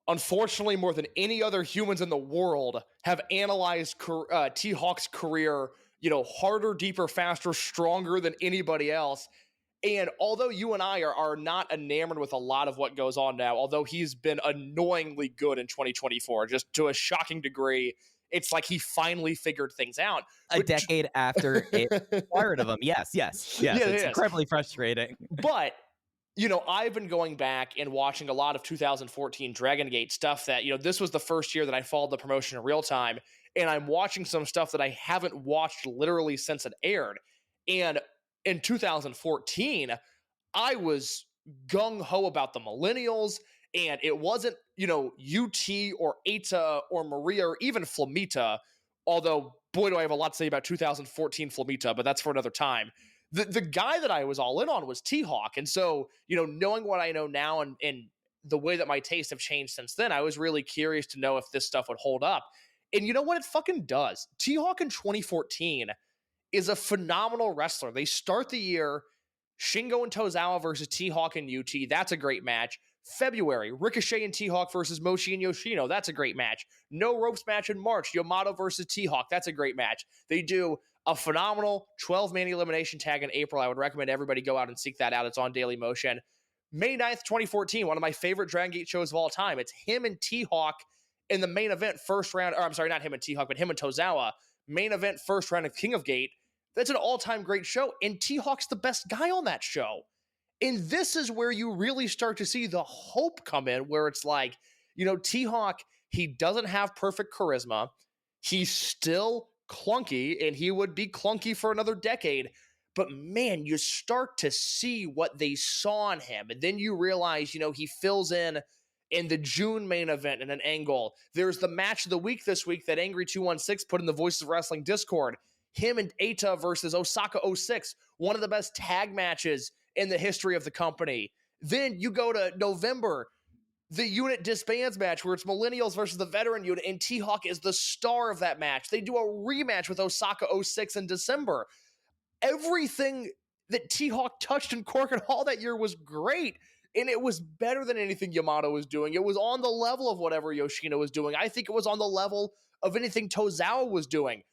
unfortunately, more than any other humans in the world, have analyzed T-Hawk's career, harder, deeper, faster, stronger than anybody else. And although you and I are not enamored with a lot of what goes on now, although he's been annoyingly good in 2024, just to a shocking degree, it's like he finally figured things out. A decade after it fired of him. Yes. It's incredibly frustrating. But, I've been going back and watching a lot of 2014 Dragongate stuff that, this was the first year that I followed the promotion in real time. And I'm watching some stuff that I haven't watched literally since it aired. And in 2014, I was gung-ho about the millennials, and it wasn't, UT or Eita or Maria or even Flamita, although, boy, do I have a lot to say about 2014 Flamita, but that's for another time. The guy that I was all in on was T-Hawk, and so, knowing what I know now and the way that my tastes have changed since then, I was really curious to know if this stuff would hold up. And you know what? It fucking does. T-Hawk in 2014 is a phenomenal wrestler. They start the year, Shingo and Tozawa versus T-Hawk and UT. That's a great match. February, Ricochet and T-Hawk versus Mochi and Yoshino. That's a great match. No ropes match in March, Yamato versus T-Hawk. That's a great match. They do a phenomenal 12-man elimination tag in April. I would recommend everybody go out and seek that out. It's on Daily Motion. May 9th, 2014, one of my favorite Dragon Gate shows of all time. It's him and T-Hawk in the main event first round, or I'm sorry, not him and T-Hawk, but him and Tozawa. Main event first round of King of Gate. That's an all-time great show, and T-Hawk's the best guy on that show. And this is where you really start to see the hope come in, where it's like, T-Hawk, he doesn't have perfect charisma. He's still clunky, and he would be clunky for another decade. But man, you start to see what they saw in him. And then you realize, he fills in the June main event in an angle. There's the match of the week this week that Angry216 put in the Voices of Wrestling Discord. Him and Eita versus Osaka 06, one of the best tag matches in the history of the company. Then you go to November, the unit disbands match where it's Millennials versus the veteran unit, and T-Hawk is the star of that match. They do a rematch with Osaka 06 in December. Everything that T-Hawk touched in Korakuen Hall that year was great, and it was better than anything Yamato was doing. It was on the level of whatever Yoshino was doing. I think it was on the level of anything Tozawa was doing.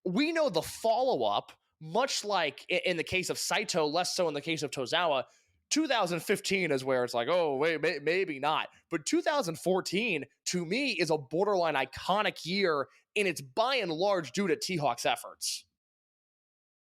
We know the follow-up, much like in the case of Saito, less so in the case of Tozawa. 2015 is where it's like, oh, wait, maybe not. But 2014, to me, is a borderline iconic year, and it's by and large due to T-Hawk's efforts.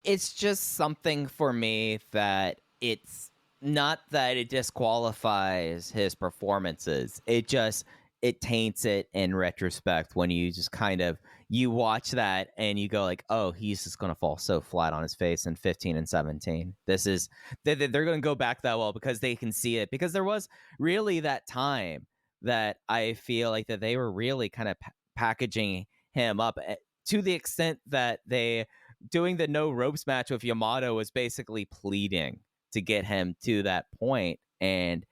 It's just something for me that it's not that it disqualifies his performances. It taints it in retrospect when you just kind of, you watch that and you go like, oh, he's just going to fall so flat on his face in 15 and 17. They're going to go back that well because they can see it. Because there was really that time that I feel like that they were really kind of packaging him up to the extent that they doing the no ropes match with Yamato was basically pleading to get him to that point. And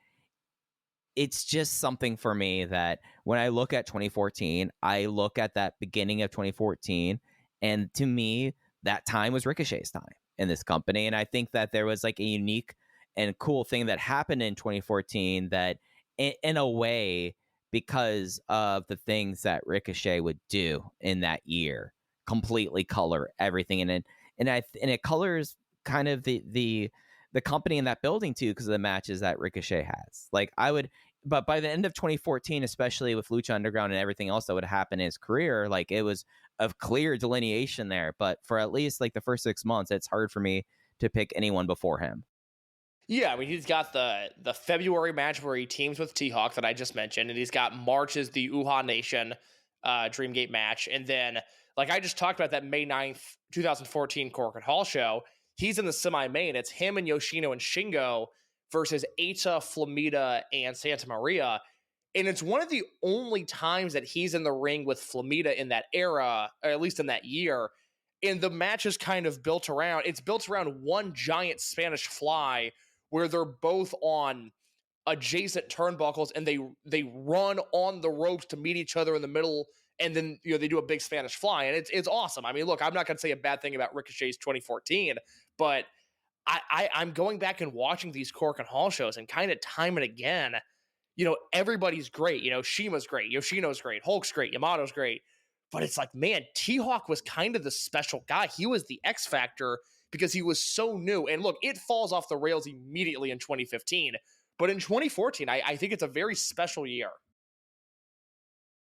it's just something for me that when I look at 2014, I look at that beginning of 2014, and to me, that time was Ricochet's time in this company. And I think that there was like a unique and cool thing that happened in 2014 that in a way, because of the things that Ricochet would do in that year, completely color everything. And it colors kind of the company in that building too, because of the matches that Ricochet has. Like but by the end of 2014, especially with Lucha Underground and everything else that would happen in his career, like it was a clear delineation there. But for at least like the first 6 months, it's hard for me to pick anyone before him. Yeah, I mean, he's got the February match where he teams with T-Hawk that I just mentioned, and he's got March as the Uhaa Nation Dreamgate match. And then, like I just talked about that May 9th, 2014 Korakuen Hall show, he's in the semi-main. It's him and Yoshino and Shingo versus Eita, Flamita, and Santa Maria. And it's one of the only times that he's in the ring with Flamita in that era, or at least in that year. And the match is kind of built around one giant Spanish fly where they're both on adjacent turnbuckles and they run on the ropes to meet each other in the middle, and then they do a big Spanish fly, and it's awesome. I mean, look, I'm not going to say a bad thing about Ricochet's 2014, but I'm going back and watching these Korakuen Hall shows, and kind of time and again, everybody's great. Shima's great, Yoshino's great, Hulk's great, Yamato's great, but it's like, man, T-Hawk was kind of the special guy. He was the X factor because he was so new. And look, it falls off the rails immediately in 2015. But in 2014, I think it's a very special year.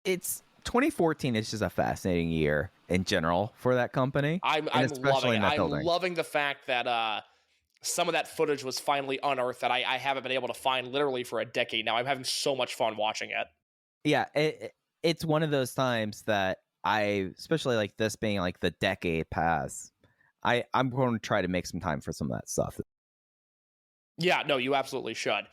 It's 2014 is just a fascinating year in general for that company. I'm loving it. I'm loving the fact that some of that footage was finally unearthed that I haven't been able to find literally for a decade now. I'm having so much fun watching it. Yeah, it's one of those times that especially like this being like the decade pass, I'm going to try to make some time for some of that stuff. Yeah, no, you absolutely should.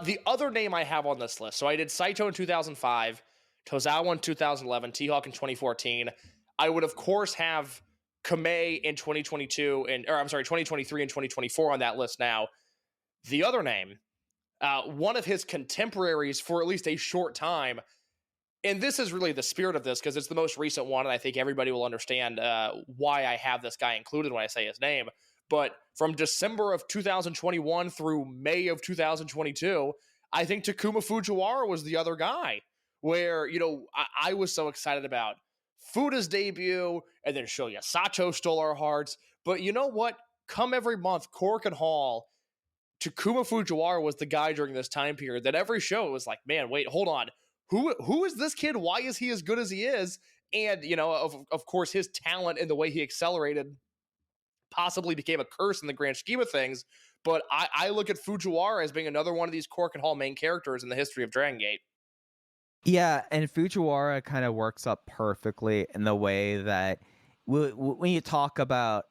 The other name I have on this list, so I did Saito in 2005, Tozawa in 2011, T-Hawk in 2014. I would, of course, have Kamei in 2023 and 2024 on that list now. The other name, one of his contemporaries for at least a short time, and this is really the spirit of this because it's the most recent one, and I think everybody will understand why I have this guy included when I say his name. But from December of 2021 through May of 2022, I think Takuma Fujiwara was the other guy where, I was so excited about Fuda's debut, and then Shoya Sato stole our hearts. But you know what? Come every month, Korakuen Hall, Takuma Fujiwara was the guy during this time period that every show it was like, man, wait, hold on. Who is this kid? Why is he as good as he is? And, of course, his talent and the way he accelerated possibly became a curse in the grand scheme of things. But I look at Fujiwara as being another one of these Korakuen Hall main characters in the history of Dragongate. Yeah, and Fujiwara kind of works up perfectly in the way that when you talk about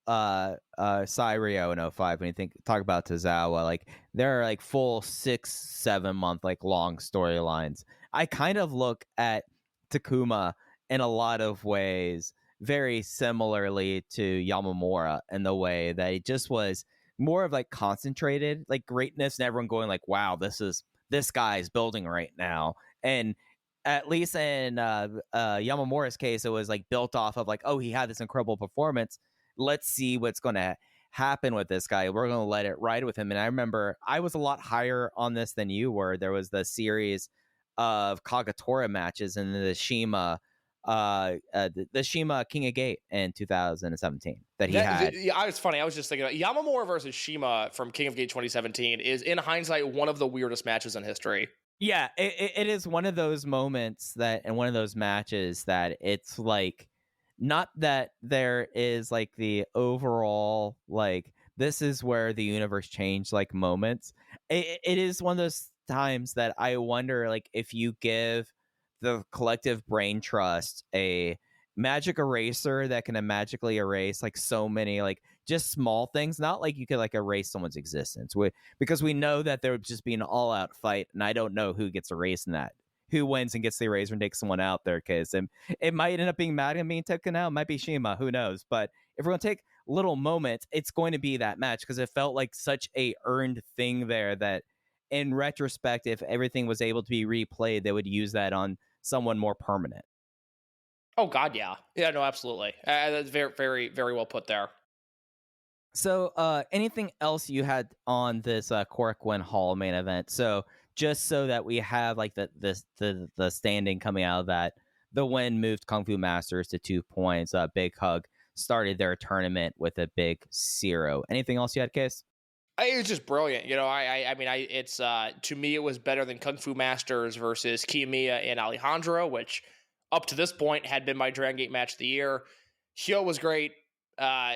Cyrio in 05, when you talk about Tozawa, like there are like full 6-7 month like long storylines. I kind of look at Takuma in a lot of ways very similarly to Yamamura in the way that it just was more of like concentrated like greatness and everyone going like, wow, this guy's building right now. And at least in Yamamura's case, it was like built off of like, oh, he had this incredible performance. Let's see what's going to happen with this guy. We're going to let it ride with him. And I remember I was a lot higher on this than you were. There was the series of Kagatora matches and the Shima King of Gate in 2017 that he had. Yeah, it's funny. I was just thinking about Yamamura versus Shima from King of Gate 2017 is, in hindsight, one of the weirdest matches in history. Yeah, it is one of those moments that, and one of those matches that it's like, not that there is like the overall, like, this is where the universe changed, like, moments. It is one of those times that I wonder, like, if you give the collective brain trust a magic eraser that can magically erase like so many like just small things, not like you could like erase someone's existence because we know that there would just be an all-out fight, and I don't know who gets erased in that, who wins and gets the eraser and takes someone out there, because it might end up being Madden being taken out, it might be Shima, who knows. But if we're going to take little moments, it's going to be that match, because it felt like such a earned thing there that in retrospect, if everything was able to be replayed, they would use that on someone more permanent. Oh God, yeah, no, absolutely. That's very, very, very well put there. So, anything else you had on this Korakuen Hall main event? So, just so that we have like the standing coming out of that, the win moved Kung Fu Masters to 2 points. Big Hug started their tournament with a big 0. Anything else you had, Case? It was just brilliant. It's to me, it was better than Kung Fu Masters versus Kiyomiya and Alejandro, which up to this point had been my Dragon Gate match of the year. Hyo was great.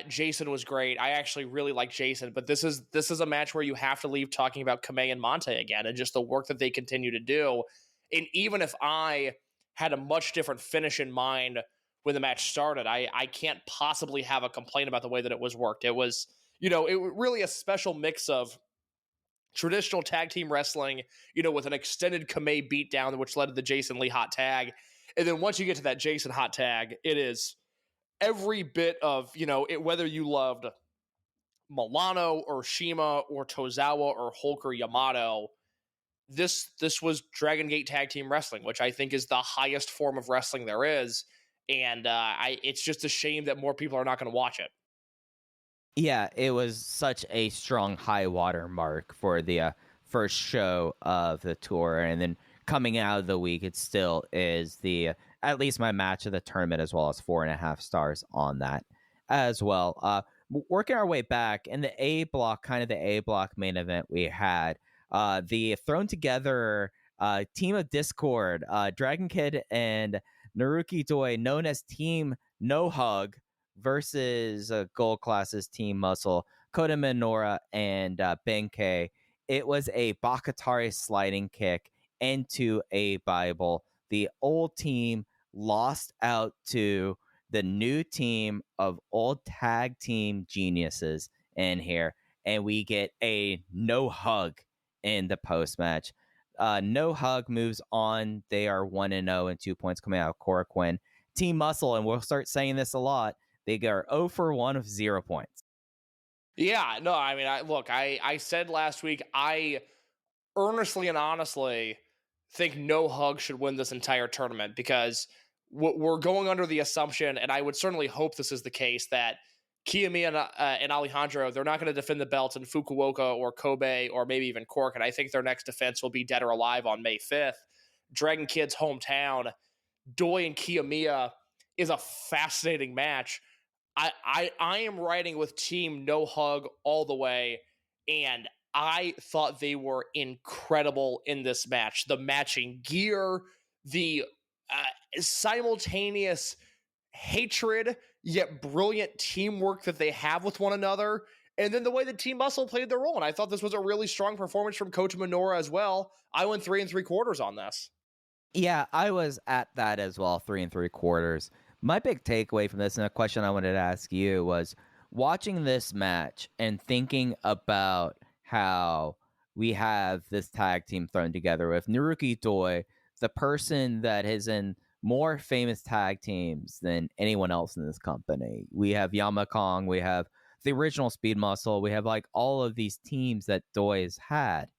Jason was great. I actually really like Jason, but this is a match where you have to leave talking about Kamei and Monte again, and just the work that they continue to do. And even if I had a much different finish in mind when the match started, I can't possibly have a complaint about the way that it was worked. It was, it was really a special mix of traditional tag team wrestling, with an extended Kamei beatdown, which led to the Jason Lee hot tag. And then once you get to that Jason hot tag, it is every bit of, whether you loved Milano or Shima or Tozawa or Hulk or Yamato, this was Dragon Gate tag team wrestling, which I think is the highest form of wrestling there is. And it's just a shame that more people are not going to watch it. Yeah, it was such a strong high water mark for the first show of the tour, and then coming out of the week, it still is the at least my match of the tournament, as well as 4.5 stars on that as well. Working our way back in the A block, kind of the A block main event, we had the thrown together team of Discord, Dragon Kid and Naruki Doi, known as Team No Hug, versus Gold Class's Team Muscle, Kota Minoura and Benkei. It was a Bakatari sliding kick into a Bible. The old team lost out to the new team of old tag team geniuses in here, and we get a no hug in the post match. No hug moves on. They are 1-0 and 2 points coming out of Korakuen. Team Muscle, and we'll start saying this a lot, they are 0 for 1 with 0 points. Yeah, no, I mean, I said last week, I earnestly and honestly think No Hug should win this entire tournament, because we're going under the assumption, and I would certainly hope this is the case, that Kiyomiya and Alejandro, they're not going to defend the belts in Fukuoka or Kobe or maybe even Cork, and I think their next defense will be Dead or Alive on May 5th. Dragon Kid's hometown, Doi and Kiyomiya is a fascinating match. I am riding with Team No Hug all the way, and I thought they were incredible in this match. The matching gear, the simultaneous hatred yet brilliant teamwork that they have with one another, and then the way that Team Muscle played their role. And I thought this was a really strong performance from Kota Minoura as well. I went 3 3/4 on this. Yeah, I was at that as well, 3 3/4. My big takeaway from this, and a question I wanted to ask you, was watching this match and thinking about how we have this tag team thrown together with Naruki Doi, the person that is in more famous tag teams than anyone else in this company. We have Yamakong, we have the original Speed Muscle, we have like all of these teams that Doi has had.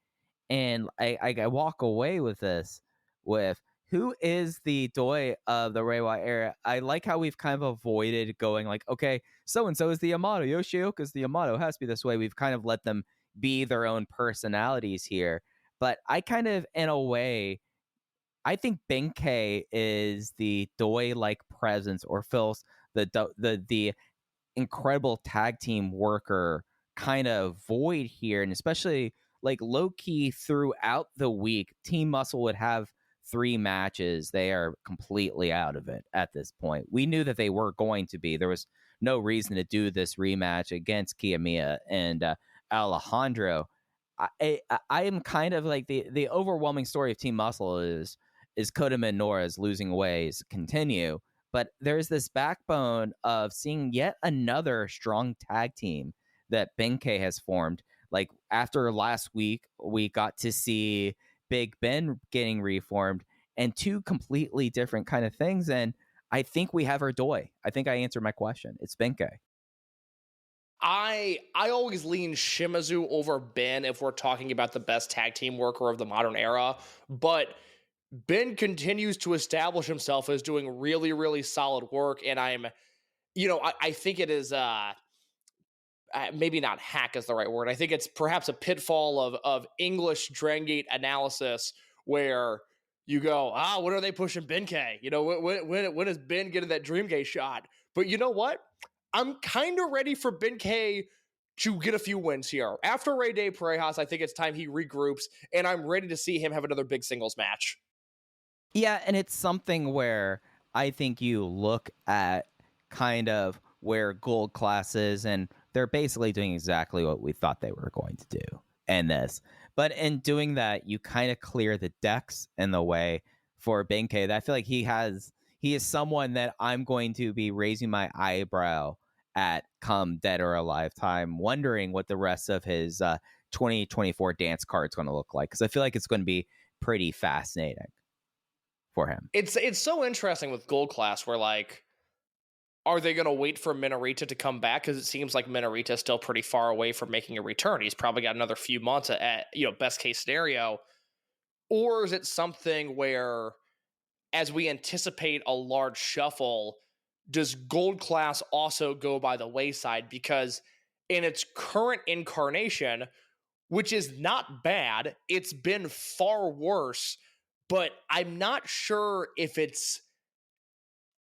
And I walk away with this with, who is the Doi of the Reiwa era? I like how we've kind of avoided going like, okay, so-and-so is the Yamato, Yoshioka's the Yamato, it has to be this way. We've kind of let them be their own personalities here. But I kind of, in a way, I think Benkei is the Doi-like presence, or fills the incredible tag team worker kind of void here. And especially like low-key throughout the week, Team Muscle would have 3 matches. They are completely out of it at this point. We knew that they were going to be. There was no reason to do this rematch against Kiyomiya and Alejandro. I am kind of like the overwhelming story of Team Muscle is Kota Minoura's losing ways continue, but there's this backbone of seeing yet another strong tag team that Benkei has formed. Like after last week, we got to see Big Ben getting reformed, and 2 completely different kind of things. And I think we have our Doi. I think I answered my question. It's Benkei. I always lean Shimazu over Ben if we're talking about the best tag team worker of the modern era, but Ben continues to establish himself as doing really, really solid work, and I think it is maybe not hack is the right word. I think it's perhaps a pitfall of English Dragon Gate analysis where you go, when are they pushing Benkei? When is Ben getting that Dreamgate shot? But you know what? I'm kind of ready for Benkei to get a few wins here. After Rey de Parejas, I think it's time he regroups, and I'm ready to see him have another big singles match. Yeah, and it's something where I think you look at kind of where gold class is, and they're basically doing exactly what we thought they were going to do in this. But in doing that, you kind of clear the decks in the way for Benkei. I feel like he is someone that I'm going to be raising my eyebrow at come dead or alive time, wondering what the rest of his 2024 dance card's going to look like, because I feel like it's going to be pretty fascinating for him. It's so interesting with gold class where, like, are they going to wait for Minorita to come back? Because it seems like Minorita is still pretty far away from making a return. He's probably got another few months at best case scenario. Or is it something where, as we anticipate a large shuffle, does gold class also go by the wayside? Because in its current incarnation, which is not bad, it's been far worse, but I'm not sure if it's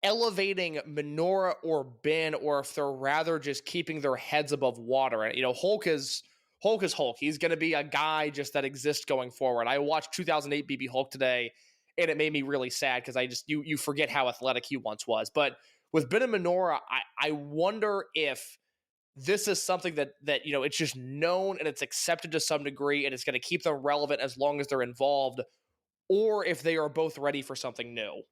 elevating Minoura or Ben, or if they're rather just keeping their heads above water. And Hulk is Hulk. He's going to be a guy just that exists going forward. I watched 2008 BB Hulk today, and it made me really sad because you forget how athletic he once was. But with Ben and Minoura, I wonder if this is something that it's just known and it's accepted to some degree, and it's going to keep them relevant as long as they're involved, or if they are both ready for something new.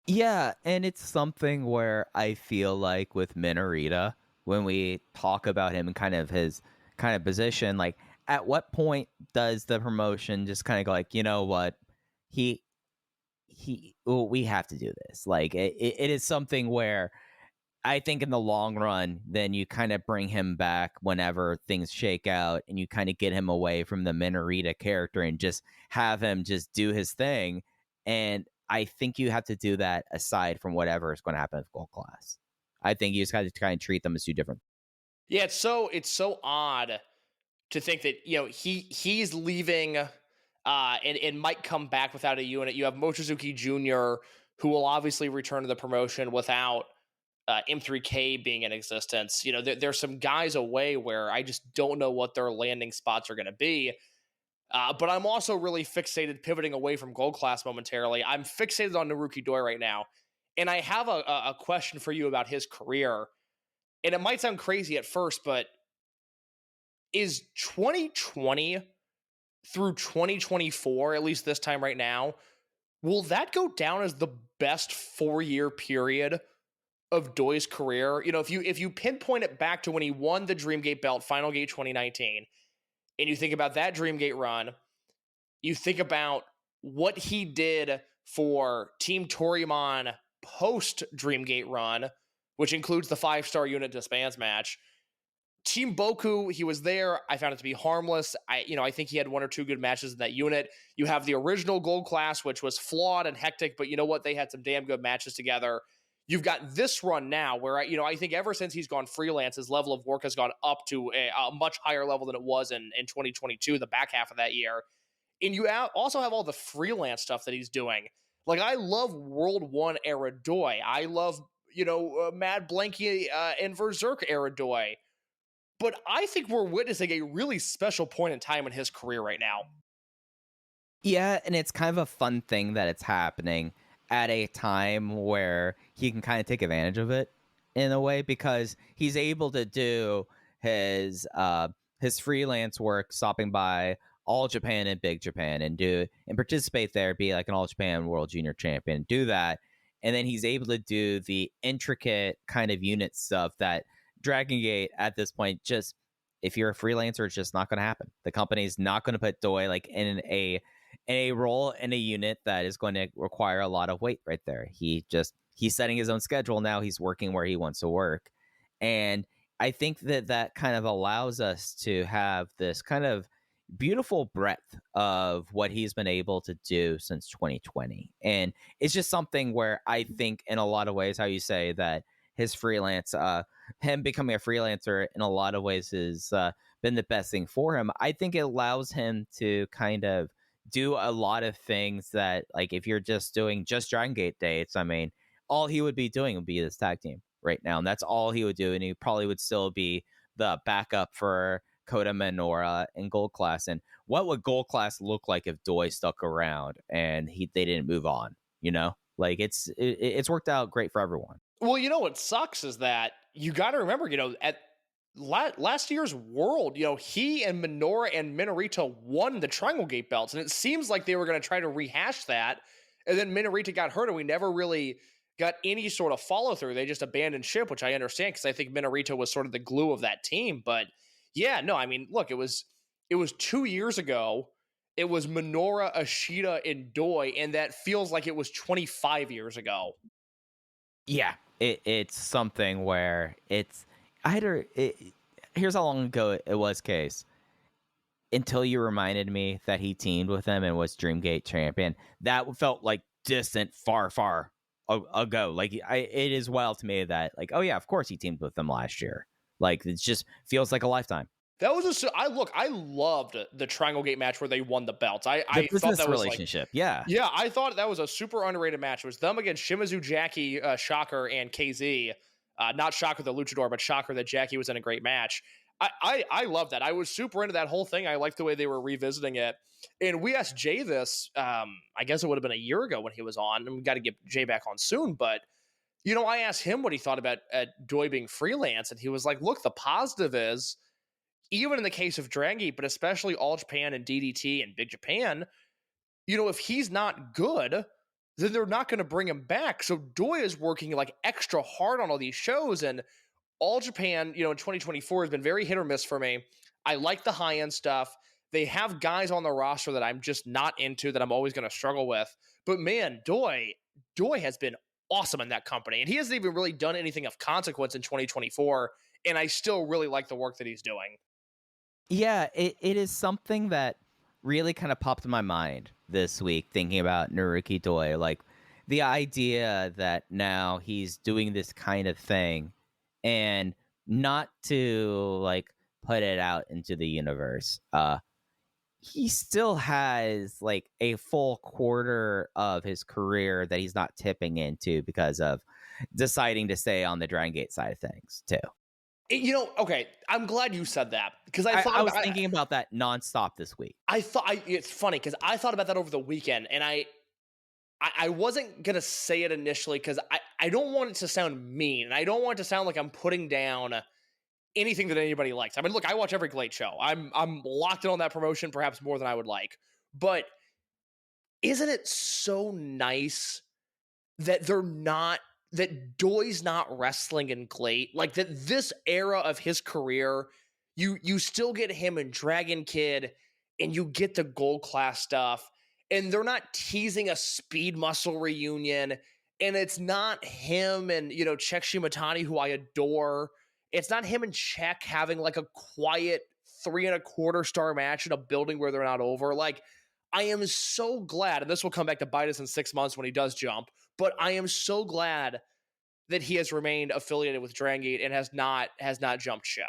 Yeah, and it's something where I feel like with Minorita, when we talk about him and kind of his kind of position, like at what point does the promotion just kind of go like, you know what, we have to do this. Like it is something where I think in the long run, then you kind of bring him back whenever things shake out, and you kind of get him away from the Minorita character and just have him just do his thing. And I think you have to do that aside from whatever is going to happen with gold class. I think you just got to kind of treat them as two different. Yeah, it's so odd to think that he's leaving and might come back without a unit. You have Mochizuki Jr., who will obviously return to the promotion without M3K being in existence. There's some guys away where I just don't know what their landing spots are going to be. But I'm also really fixated, pivoting away from gold class momentarily. I'm fixated on Naruki Doi right now. And I have a question for you about his career. And it might sound crazy at first, but is 2020 through 2024, at least this time right now, will that go down as the best 4-year period of Doi's career? If you pinpoint it back to when he won the Dreamgate belt, Final Gate 2019, and you think about that Dreamgate run, you think about what he did for Team Toryumon post Dreamgate run, which includes the 5-star unit disbands match. Team Boku, he was there. I found it to be harmless. I think he had 1 or 2 good matches in that unit. You have the original gold class, which was flawed and hectic, but you know what? They had some damn good matches together. You've got this run now where, I think ever since he's gone freelance, his level of work has gone up to a much higher level than it was in 2022, the back half of that year. And you also have all the freelance stuff that he's doing. Like, I love World 1 era Doi. I love, Mad Blanky and Berserk era Doi. But I think we're witnessing a really special point in time in his career right now. Yeah, and it's kind of a fun thing that it's happening at a time where he can kind of take advantage of it in a way, because he's able to do his freelance work, stopping by All Japan and Big Japan and participate there, be like an All Japan World Junior Champion, do that. And then he's able to do the intricate kind of unit stuff that Dragongate at this point, just if you're a freelancer, it's just not going to happen. The company's not going to put Doi like in a role in a unit that is going to require a lot of weight right there. He's setting his own schedule now. He's working where he wants to work. And I think that kind of allows us to have this kind of beautiful breadth of what he's been able to do since 2020. And it's just something where I think in a lot of ways, how you say that his freelance, him becoming a freelancer in a lot of ways has been the best thing for him. I think it allows him to kind of do a lot of things that, like, if you're just doing just Dragongate dates, I mean, all he would be doing would be this tag team right now. And that's all he would do. And he probably would still be the backup for Kota Minoura in Gold Class. And what would Gold Class look like if Doi stuck around and they didn't move on? You know, like it's worked out great for everyone. Well, what sucks is that you got to remember, at last year's World, he and Minoura and Minorita won the Triangle Gate belts, and it seems like they were going to try to rehash that, and then Minorita got hurt, and we never really got any sort of follow through. They just abandoned ship, which I understand because I think Minorita was sort of the glue of that team. But yeah, no, I mean, look, it was 2 years ago. It was Minoura, Ashita, and Doi, and that feels like it was 25 years ago. Yeah, it's something where it's either here's how long ago it was, Case. Until you reminded me that he teamed with them and was Dreamgate champion, that felt like distant, far ago. Like it is wild to me that like, oh yeah, of course he teamed with them last year. Like it just feels like a lifetime. That was I loved the Triangle Gate match where they won the belts. I thought that relationship. Was like, yeah, I thought that was a super underrated match. It was them against Shimizu, Jacky, Shocker, and KZ. Not Shocker the Luchador, but Shocker that Jacky was in a great match. I love that. I was super into that whole thing. I liked the way they were revisiting it. And we asked Jay this, I guess it would have been a year ago when he was on, and we got to get Jay back on soon. But, I asked him what he thought about Doi being freelance, and he was like, look, the positive is, even in the case of Dragongate, but especially All Japan and DDT and Big Japan, if he's not good, then they're not going to bring him back. So Doi is working like extra hard on all these shows, and All Japan, in 2024 has been very hit or miss for me. I like the high-end stuff. They have guys on the roster that I'm just not into, that I'm always going to struggle with. But man, Doi has been awesome in that company, and he hasn't even really done anything of consequence in 2024, and I still really like the work that he's doing. Yeah, it is something that really kind of popped in my mind this week thinking about Naruki Doi. Like the idea that now he's doing this kind of thing and not to like put it out into the universe. He still has like a full quarter of his career that he's not tipping into because of deciding to stay on the Dragongate side of things too. Okay, I'm glad you said that because I was thinking about that nonstop this week. It's funny because I thought about that over the weekend, and I wasn't gonna say it initially because I don't want it to sound mean, and I don't want it to sound like I'm putting down anything that anybody likes. I mean, look, I watch every Glade show. I'm locked in on that promotion, perhaps more than I would like. But isn't it so nice that that Doi's not wrestling in Glade? Like that this era of his career, you still get him in Dragon Kid, and you get the Gold Class stuff, and they're not teasing a Speed Muscle reunion, and it's not him and Czech Shimatani, who I adore. It's not him and Czech having like a quiet 3.25 star match in a building where they're not over. Like, I am so glad, and this will come back to bite us in 6 months when he does jump, but I am so glad that he has remained affiliated with Dragongate and has not jumped ship.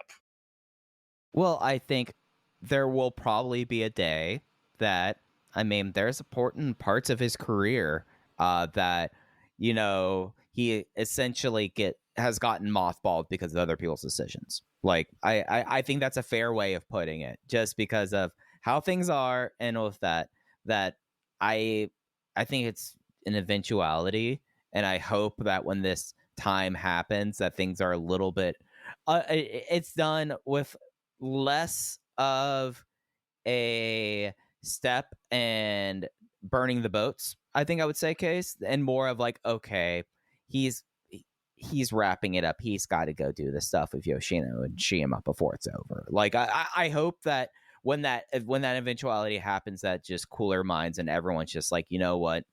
Well, I think there will probably be a day that, I mean, there's important parts of his career that, he essentially has gotten mothballed because of other people's decisions. Like, I think that's a fair way of putting it, just because of how things are, and with that I think it's an eventuality, and I hope that when this time happens that things are a little bit it's done with less of a step and burning the boats, I think I would say, Case, and more of like, okay, he's wrapping it up, he's got to go do this stuff with Yoshino and Shima before it's over. Like I hope that when that eventuality happens, that just cooler minds and everyone's just like, you know what,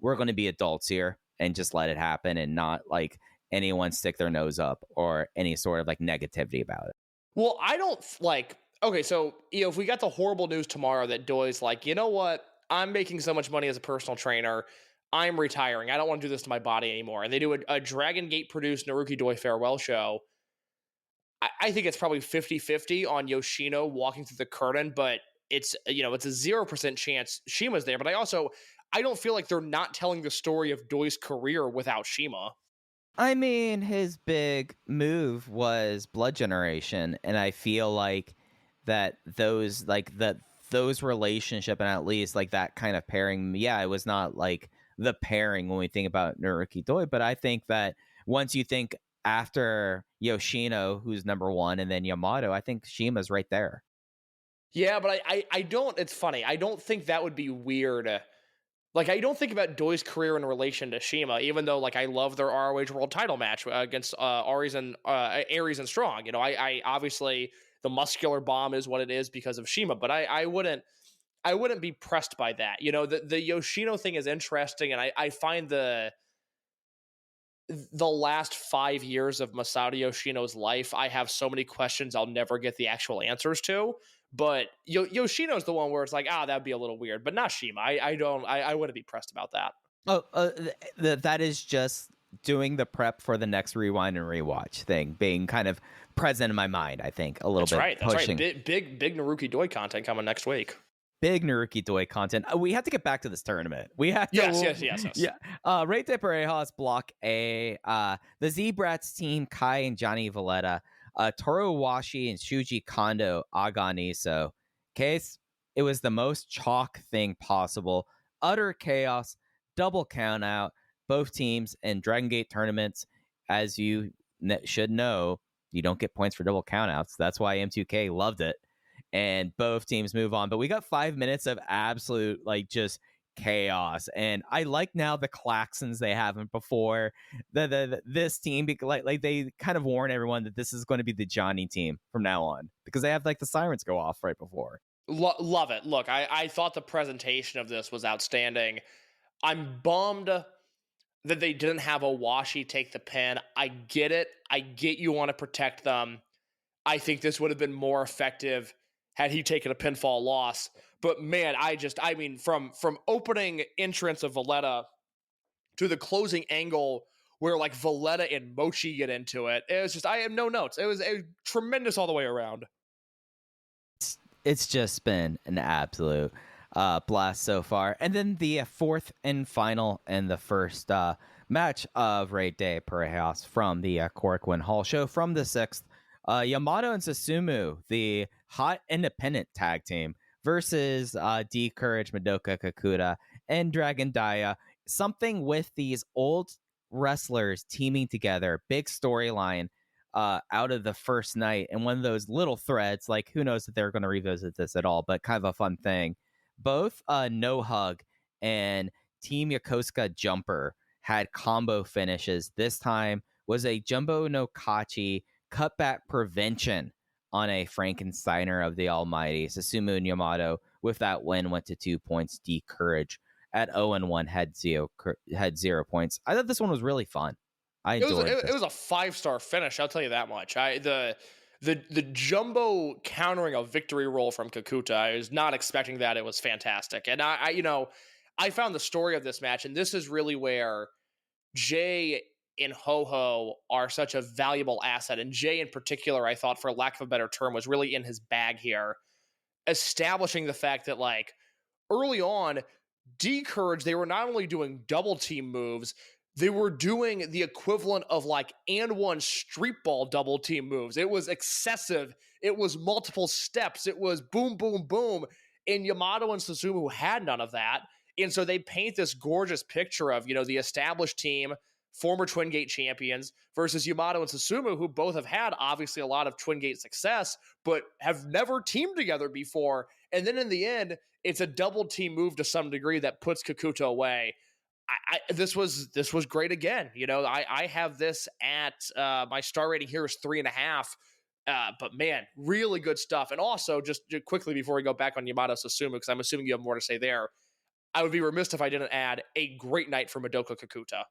we're going to be adults here and just let it happen, and not like anyone stick their nose up or any sort of like negativity about it. Well, I don't like, okay, so if we got the horrible news tomorrow that Doi's like, you know what, I'm making so much money as a personal trainer, I'm retiring, I don't want to do this to my body anymore, and they do a Dragongate produced Naruki Doi farewell show, I think it's probably 50-50 on Yoshino walking through the curtain, but it's a 0% chance Shima's there. But I don't feel like they're not telling the story of Doi's career without Shima. I mean, his big move was blood generation, and I feel like those relationship and at least like that kind of pairing, yeah, it was not like the pairing when we think about Naruki Doi, but I think that once you think after Yoshino, who's number one, and then Yamato, I think Shima's right there. Yeah, but I don't. It's funny. I don't think that would be weird. Like, I don't think about Doi's career in relation to Shima, even though, like, I love their ROH World Title match against Aries and Strong. You know, I obviously the muscular bomb is what it is because of Shima, but I wouldn't be pressed by that. You know, the Yoshino thing is interesting, and I find the last 5 years of Masato Yoshino's life, I have so many questions I'll never get the actual answers to. But Yoshino's the one where it's like, that'd be a little weird, but not Shima. I wouldn't be pressed about that. Oh, that is just doing the prep for the next rewind and rewatch thing being kind of present in my mind. I think a little That's bit right. That's pushing. right. Big Naruki Doi content coming next week. Big Naruki Doi content. We have to get back to this tournament. We have to. Yes. Yeah. Rey de Parejas, Block A. The Z-Brats team, Kai and Johnny Valletta. Toru Washi and Shuji Kondo, Aganiso. Case, it was the most chalk thing possible. Utter chaos, double count out. Both teams in Dragongate tournaments, as you should know, you don't get points for double countouts. That's why M2K loved it. And both teams move on. But we got 5 minutes of absolute, like, just chaos. And I like now the klaxons they haven't before. This team, like they kind of warn everyone that this is going to be the Johnny team from now on because they have, like, the sirens go off right before. Love it. Look, I thought the presentation of this was outstanding. I'm bummed that they didn't have a Washi take the pin. I get it. I get you want to protect them. I think this would have been more effective had he taken a pinfall loss. But man, I mean, from opening entrance of Valletta to the closing angle where like Valletta and Mochi get into it, it was just, I have no notes. It was tremendous all the way around. It's just been an absolute blast so far. And then the fourth and final and the first match of Rey de Parejas from the Korakuen Hall show from the 6th. Yamato and Susumu, the hot independent tag team, versus D Courage, Madoka Kakuta, and Dragon Dia. Something with these old wrestlers teaming together, big storyline out of the first night, and one of those little threads, like who knows if they're going to revisit this at all, but kind of a fun thing. Both No Hug and Team Yokosuka Jumper had combo finishes. This time was a Jumbo no Kachi cutback prevention on a Frankensteiner of the Almighty. Susumu and Yamato with that win went to 2 points. D Courage at 0-1 had 0 points. I thought this one was really fun. I enjoyed it. It was a 5-star finish. I'll tell you that much. The jumbo countering a victory roll from Kakuta, I was not expecting that. It was fantastic. And I found the story of this match, and this is really where Jay and Ho-Ho are such a valuable asset. And Jay in particular, I thought, for lack of a better term, was really in his bag here, establishing the fact that, like, early on, D Courage, they were not only doing double team moves, they were doing the equivalent of like and one street ball double team moves. It was excessive. It was multiple steps. It was boom, boom, boom. And Yamato and Susumu had none of that. And so they paint this gorgeous picture of, the established team, former Twin Gate champions, versus Yamato and Susumu, who both have had obviously a lot of Twin Gate success, but have never teamed together before. And then in the end, it's a double team move to some degree that puts Kakuta away. This was great again. I have this at my star rating here is 3.5. But man, really good stuff. And also, just quickly before we go back on Yamato Susumu, because I'm assuming you have more to say there, I would be remiss if I didn't add a great night for Madoka Kakuta.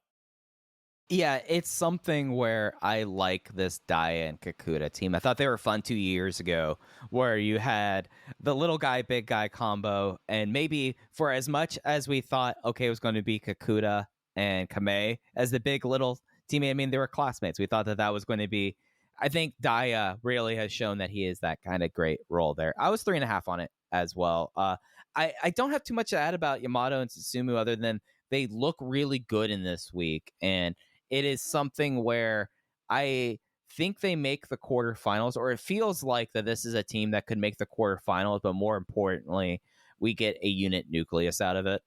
Yeah, it's something where I like this Dia and Kakuta team. I thought they were fun 2 years ago, where you had the little guy, big guy combo, and maybe for as much as we thought, okay, it was going to be Kakuta and Kamei as the big little team. I mean, they were classmates. We thought that was going to be. I think Dia really has shown that he is that kind of great role there. I was 3.5 on it as well. I don't have too much to add about Yamato and Susumu other than they look really good in this week, and it is something where I think they make the quarterfinals, or it feels like that this is a team that could make the quarterfinals, but more importantly, we get a unit nucleus out of it.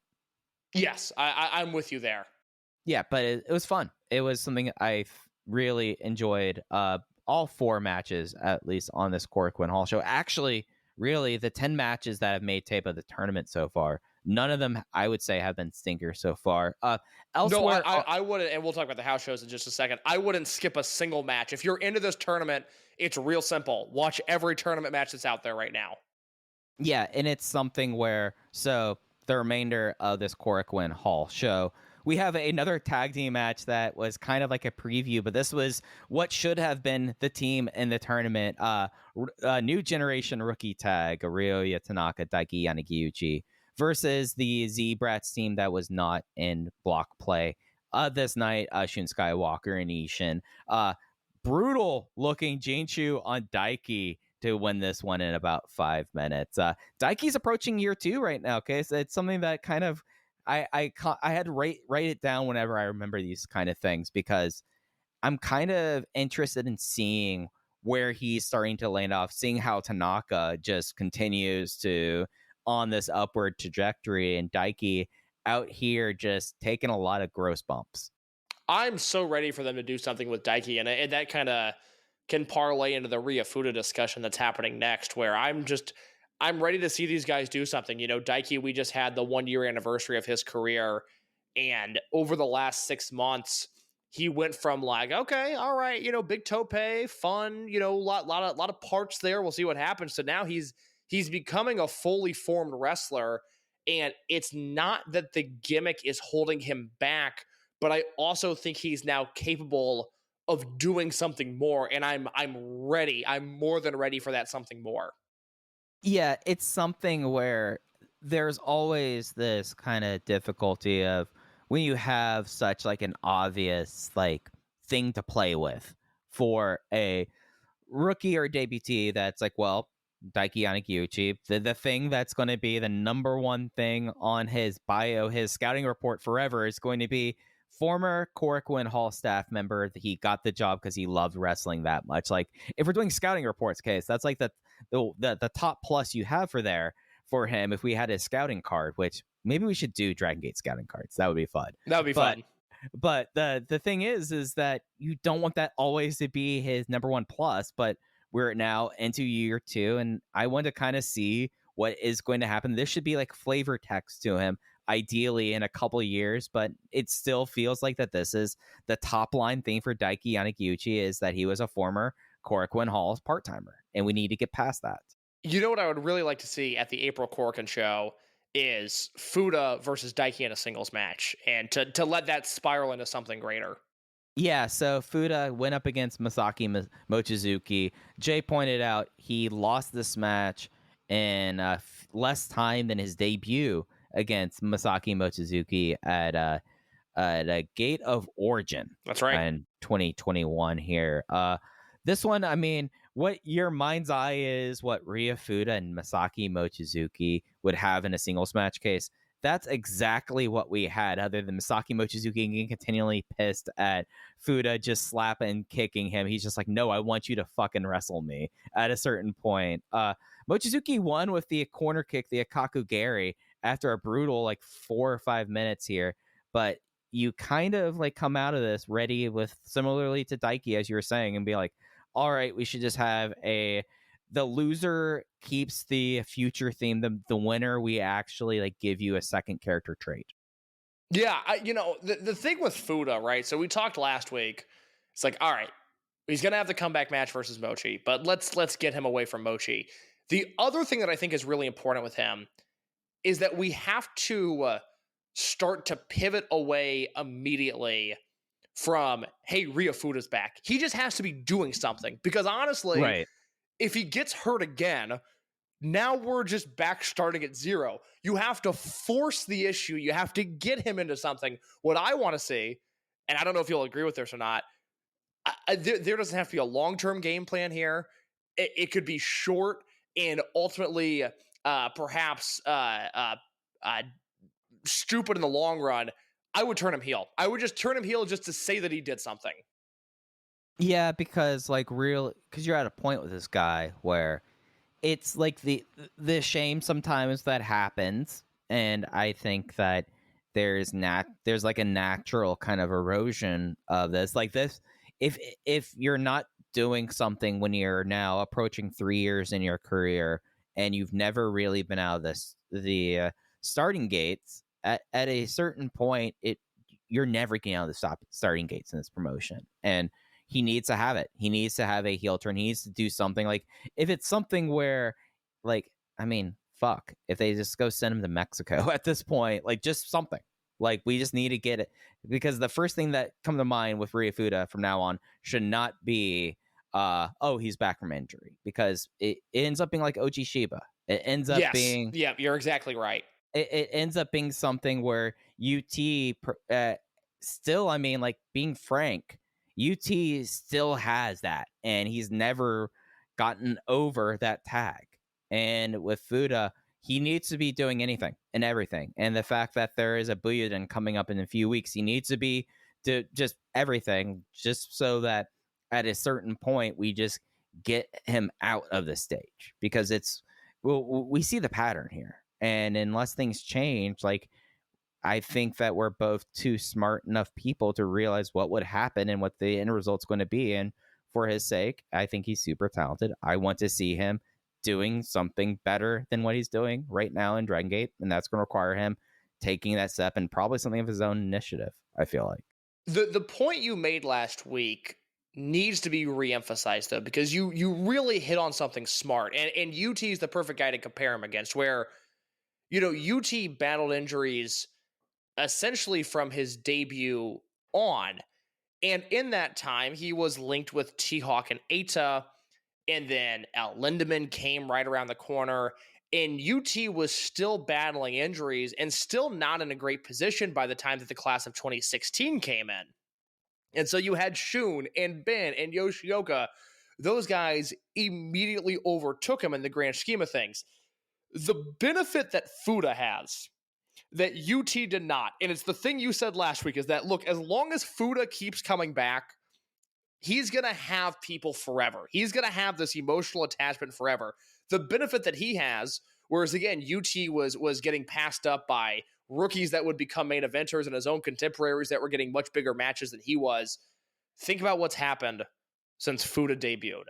Yes, I'm with you there. Yeah, but it was fun. It was something really enjoyed. All 4 matches, at least on this Korakuen Hall show. Actually, really, the 10 matches that have made tape of the tournament so far, none of them, I would say, have been stinkers so far. Elsewhere, No, I wouldn't, and we'll talk about the house shows in just a second. I wouldn't skip a single match. If you're into this tournament, it's real simple. Watch every tournament match that's out there right now. yeah, and it's something where, so the remainder of this Korakuen Hall show, we have another tag team match that was kind of like a preview, but this was what should have been the team in the tournament. New generation rookie tag, Ryoya Tanaka, Daiki Yanagiuchi, versus the Z-Brats team that was not in block play. This night, Shun Skywalker and Ishin. Brutal looking Jinchu on Daiki to win this one in about 5 minutes. Daiki's approaching year 2 right now, okay? So it's something that kind of I had to write it down whenever I remember these kind of things, because I'm kind of interested in seeing where he's starting to land off, seeing how Tanaka just continues to on this upward trajectory, and Daiki out here just taking a lot of gross bumps. I'm so ready for them to do something with Daiki, and that kind of can parlay into the Rhea Fuda discussion that's happening next, where I'm ready to see these guys do something. You know, Daiki, we just had the 1-year anniversary of his career, and over the last 6 months, he went from like, okay, all right, you know, big tope, fun, you know, lot of parts there. We'll see what happens. So now he's becoming a fully formed wrestler, and it's not that the gimmick is holding him back, but I also think he's now capable of doing something more, and I'm ready. I'm more than ready for that something more. Yeah, it's something where there's always this kind of difficulty of when you have such like an obvious like thing to play with for a rookie or debutee that's like, well, Daiki Yanagiuchi, the thing that's going to be the number one thing on his bio, his scouting report forever, is going to be former Korakuen Hall staff member. He got the job because he loved wrestling that much. Like, if we're doing scouting reports case, that's like the top plus you have for him. If we had his scouting card, which maybe we should do Dragongate scouting cards, that would be fun. That would be fun. But the thing is that you don't want that always to be his number one plus. But we're now into year 2, and I want to kind of see what is going to happen. This should be like flavor text to him, ideally in a couple of years, but it still feels like that this is the top line thing for Daiki Yanagiuchi, is that he was a former Korakuen Hall's part-timer, and we need to get past that. You know what I would really like to see at the April Korakuen show is Fuda versus Daiki in a singles match, and to let that spiral into something greater. Yeah, so Fuda went up against Masaki Mochizuki. Jay pointed out he lost this match in less time than his debut against Masaki Mochizuki at a Gate of Origin. That's right. In 2021 here. This one, I mean, what your mind's eye is what Rhea Fuda and Masaki Mochizuki would have in a singles match case. That's exactly what we had, other than Masaki Mochizuki getting continually pissed at Fuda just slapping and kicking him. He's just like, no, I want you to fucking wrestle me at a certain point. Mochizuki won with the corner kick, the Akaku Gary, after a brutal like 4 or 5 minutes here. But you kind of like come out of this ready with, similarly to Daiki, as you were saying, and be like, all right, we should just have the loser keeps the future theme. The winner, we actually like give you a second character trait. Yeah, the thing with Fuda, right? So we talked last week. It's like, all right, he's gonna have the comeback match versus Mochi, but let's get him away from Mochi. The other thing that I think is really important with him is that we have to start to pivot away immediately from, hey, Rhea Fuda's back. He just has to be doing something, because honestly, Right. if he gets hurt again, now we're just back starting at 0. You have to force the issue. You have to get him into something. What I want to see, and I don't know if you'll agree with this or not, there doesn't have to be a long-term game plan here. It could be short and ultimately perhaps stupid in the long run. I would turn him heel. I would just turn him heel just to say that he did something. Yeah, because because you're at a point with this guy where it's like the shame sometimes that happens, and I think that there's like a natural kind of erosion of this. Like this, if you're not doing something when you're now approaching 3 years in your career and you've never really been out of the starting gates at a certain point, you're never getting out of the starting gates in this promotion. And he needs to have it. He needs to have a heel turn. He needs to do something. Like, if it's something where, like, I mean, fuck, if they just go send him to Mexico at this point, like, just something. Like, we just need to get it, because the first thing that come to mind with Ryofuda from now on should not be, oh, he's back from injury, because it ends up being like Oji Shiba. It ends up being, yeah, you're exactly right. it ends up being something where UT still, I mean, like, being frank, UT still has that, and he's never gotten over that tag. And with Fuda, he needs to be doing anything and everything. And the fact that there is a Buyuden coming up in a few weeks, he needs to be to just everything, just so that at a certain point we just get him out of the stage, because we see the pattern here, and unless things change, like, I think that we're both too smart enough people to realize what would happen and what the end result's going to be. And for his sake, I think he's super talented. I want to see him doing something better than what he's doing right now in Dragon Gate, and that's going to require him taking that step and probably something of his own initiative, I feel like. The point you made last week needs to be reemphasized, though, because you really hit on something smart. And UT is the perfect guy to compare him against, where, UT battled injuries essentially from his debut on. And in that time, he was linked with T-Hawk and Eita, and then Al Lindemann came right around the corner, and UT was still battling injuries and still not in a great position by the time that the class of 2016 came in. And so you had Shun and Ben and Yoshioka. Those guys immediately overtook him in the grand scheme of things. The benefit that Fuda has that UT did not, and it's the thing you said last week, is that, look, as long as Fuda keeps coming back, he's going to have people forever. He's going to have this emotional attachment forever. The benefit that he has, whereas, again, UT was getting passed up by rookies that would become main eventers and his own contemporaries that were getting much bigger matches than he was. Think about what's happened since Fuda debuted.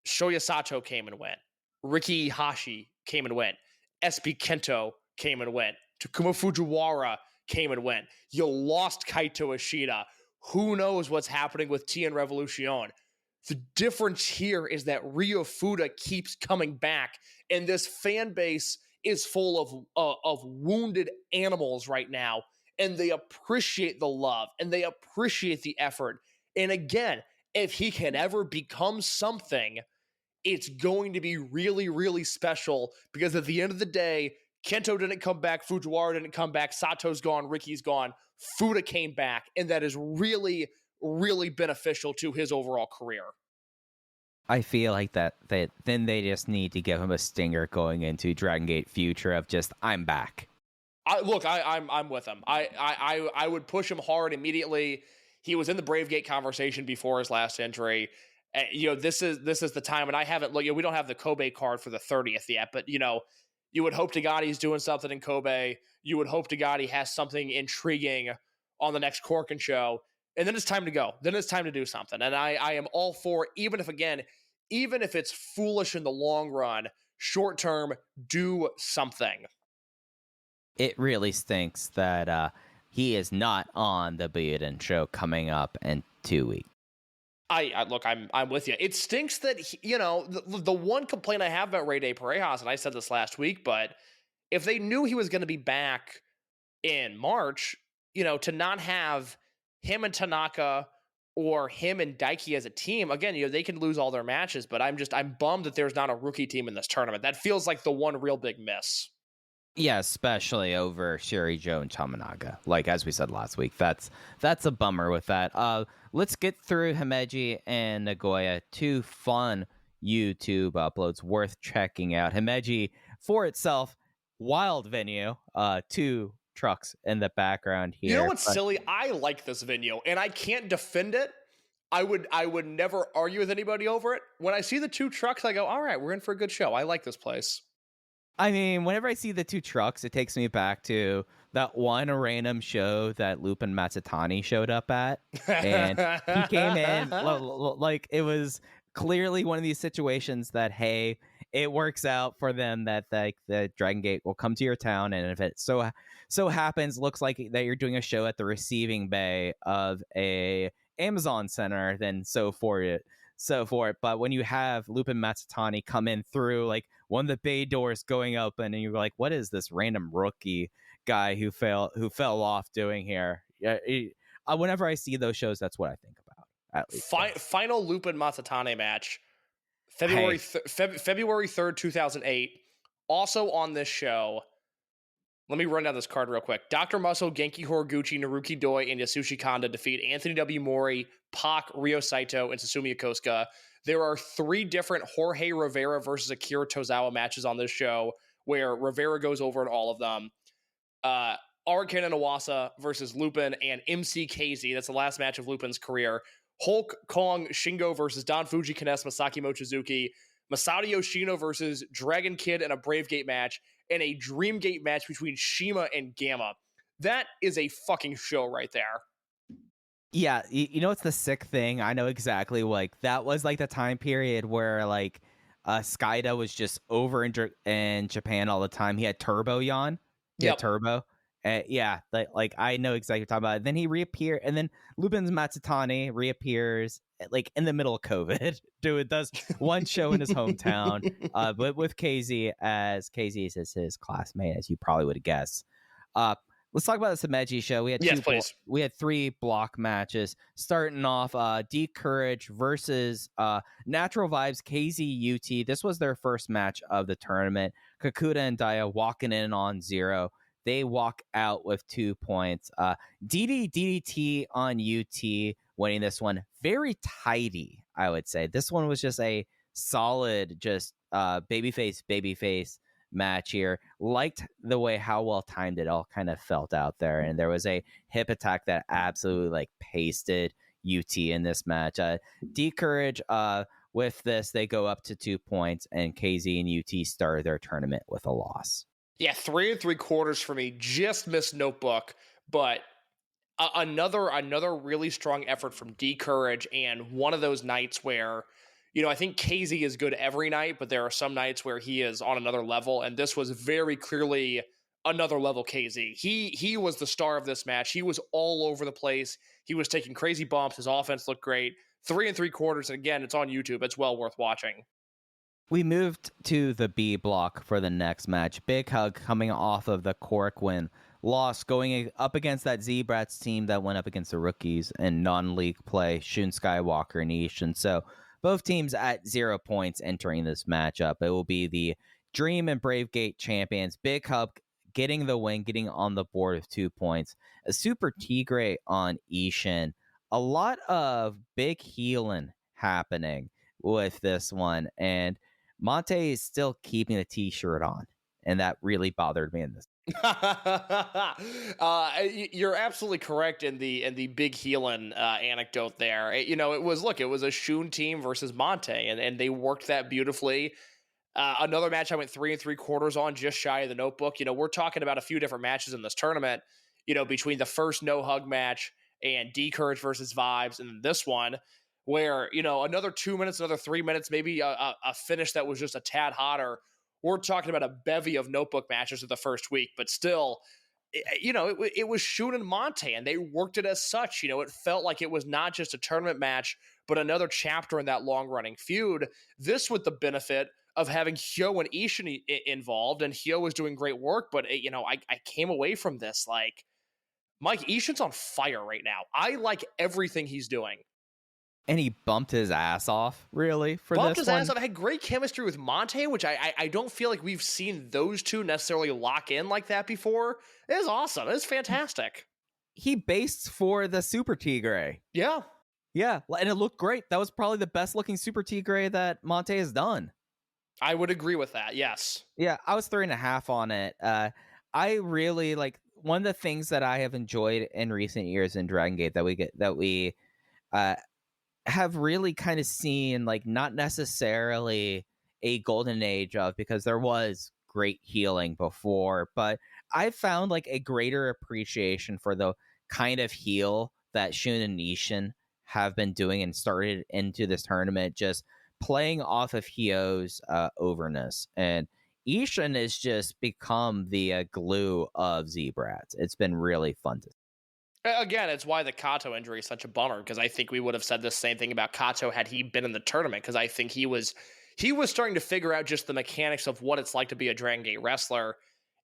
Shoya Sato came and went. Riki Hashi came and went. SB Kento came and went. Takuma Fujiwara came and went. You lost Kaito Ishida. Who knows what's happening with TN Revolution? The difference here is that Ryo Fuda keeps coming back, and this fan base is full of wounded animals right now, and they appreciate the love, and they appreciate the effort. And again, if he can ever become something, it's going to be really, really special, because at the end of the day, Kento didn't come back, Fujiwara didn't come back, Sato's gone, Riki's gone, Fuda came back, and that is really, really beneficial to his overall career. I feel like that then they just need to give him a stinger going into Dragon Gate Future of just, I'm back. I'm with him. I would push him hard immediately. He was in the Brave Gate conversation before his last injury. This is the time, and I haven't looked. We don't have the Kobe card for the 30th yet, but you would hope to God he's doing something in Kobe. You would hope to God he has something intriguing on the next Korakuen show. And then it's time to go. Then it's time to do something. And I am all for, even if it's foolish in the long run, short term, do something. It really stinks that he is not on the Buyuden show coming up in 2 weeks. Look, I'm with you. It stinks that the one complaint I have about Rey de Parejas, and I said this last week, but if they knew he was going to be back in March, to not have him and Tanaka or him and Daiki as a team, again, they can lose all their matches, but I'm bummed that there's not a rookie team in this tournament. That feels like the one real big miss. Yeah, especially over Shirijo and Tominaga. Like, as we said last week, that's a bummer with that. Let's get through Himeji and Nagoya, two fun YouTube uploads worth checking out. Himeji, for itself, wild venue, two trucks in the background here. You know what's silly? I like this venue, and I can't defend it. I would never argue with anybody over it. When I see the 2 trucks, I go, all right, we're in for a good show. I like this place. I mean, whenever I see the 2 trucks, it takes me back to that one random show that Lupin Matsutani showed up at. And he came in, like, it was clearly one of these situations that, hey, it works out for them that like the Dragongate will come to your town, and if it so happens, looks like that you're doing a show at the receiving bay of a Amazon center, then so for it. But when you have Lupin Matsutani come in through like one of the bay doors going open, and you're like, what is this random rookie guy who fell off doing here? Whenever I see those shows, that's what I think about. At least final Lupin Matsutani match, February 3rd, 2008. Also on this show, let me run down this card real quick. Dr. Muscle, Genki Horiguchi, Naruki Doi, and Yasushi Kanda defeat Anthony W. Mori, Pac, Ryo Saito, and Susumu Yokosuka. There are 3 different Jorge Rivera versus Akira Tozawa matches on this show, where Rivera goes over in all of them. Arikana Nawasa versus Lupin and MCKZ. That's the last match of Lupin's career. Hulk Kong Shingo versus Don Fuji Kines Masaki Mochizuki. Masato Yoshino versus Dragon Kid in a Brave Gate match, and a Dream Gate match between Shima and Gamma. That is a fucking show right there. Yeah, you know what's the sick thing? I know exactly, like, that was like the time period where like Skida was just over in Japan all the time. He had Turbo Yan. Yep. Turbo. Yeah, like I know exactly what you're talking about. Then he reappeared, and then Lupin Matsutani reappears like in the middle of COVID. Does one show in his hometown, but with KZ, as KZ is his classmate, as you probably would guess. Let's talk about the Himeji show. We had we had 3 block matches. Starting off, D Courage versus Natural Vibes KZ UT. This was their first match of the tournament. Kakuta and Daya walking in on 0. They walk out with 2 points. DDT on UT winning this one. Very tidy, I would say. This one was just a solid, just babyface match here. Liked the way how well timed it all kind of felt out there. And there was a hip attack that absolutely like pasted UT in this match. D Courage, with this, they go up to 2 points, and KZ and UT start their tournament with a loss. Yeah, 3 3/4 for me. Just missed Notebook, but another really strong effort from D Courage, and one of those nights where, you know, I think KZ is good every night, but there are some nights where he is on another level, and this was very clearly another level KZ. He was the star of this match. He was all over the place. He was taking crazy bumps. His offense looked great. 3 3/4, and again, it's on YouTube. It's well worth watching. We moved to the B block for the next match. Big Hug coming off of the Korakuen loss, going up against that Z-Brats team that went up against the rookies in non-league play, Shun Skywalker and Ishin. So both teams at 0 points entering this matchup. It will be the Dream and Brave Gate champions. Big Hug getting the win, getting on the board with 2 points. A Super Tigre on Ishin. A lot of big Heelin happening with this one, and Monte is still keeping the t-shirt on, and that really bothered me in this. You're absolutely correct in the big Heelin anecdote there. You know, it was a Shun team versus Monte, and they worked that beautifully. Another match I went 3 3/4 on, just shy of the Notebook. You know, we're talking about a few different matches in this tournament, you know, between the first no hug match and D Courage versus Vibes, and this one where, you know, another 2 minutes, another 3 minutes, maybe a finish that was just a tad hotter. We're talking about a bevy of Notebook matches of the first week, but still, you know, it was Shun and Monte, and they worked it as such. You know, it felt like it was not just a tournament match, but another chapter in that long-running feud. This with the benefit of having Hyo and Ishin involved, and Hyo was doing great work, but, you know, I came away from this like, Mike, Ishin's on fire right now. I like everything he's doing. And he bumped his ass off, really, for bumped this his one. ass off. Had great chemistry with Monte, which I don't feel like we've seen those two necessarily lock in like that before. It was awesome. It was fantastic. He based for the Super Tigre. Yeah. Yeah, and it looked great. That was probably the best looking Super Tigre that Monte has done. I would agree with that, yes. Yeah, I was 3.5 on it. I really like one of the things that I have enjoyed in recent years in Dragongate that we uh, have really kind of seen, like, not necessarily a golden age of, because there was great healing before, but I found like a greater appreciation for the kind of heal that Shun and Ishin have been doing and started into this tournament, just playing off of Hio's overness. And Ishin has just become the glue of Z-Brats. It's been really fun to. Again, it's why the Kato injury is such a bummer, because I think we would have said the same thing about Kato had he been in the tournament, because I think he was starting to figure out just the mechanics of what it's like to be a Dragon Gate wrestler,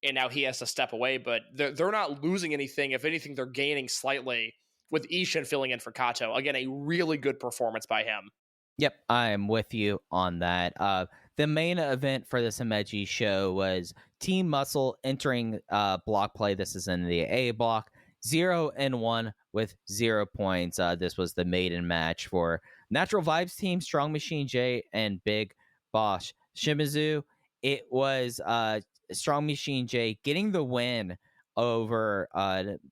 and now he has to step away, but they're not losing anything. If anything, they're gaining slightly with Ishin filling in for Kato. Again, a really good performance by him. Yep, I am with you on that. The main event for this Himeji show was Team Muscle entering block play. This is in the A block. 0-1 with 0 points. This was the maiden match for Natural Vibes team, Strong Machine J and Big Boss Shimizu. It was Strong Machine J getting the win over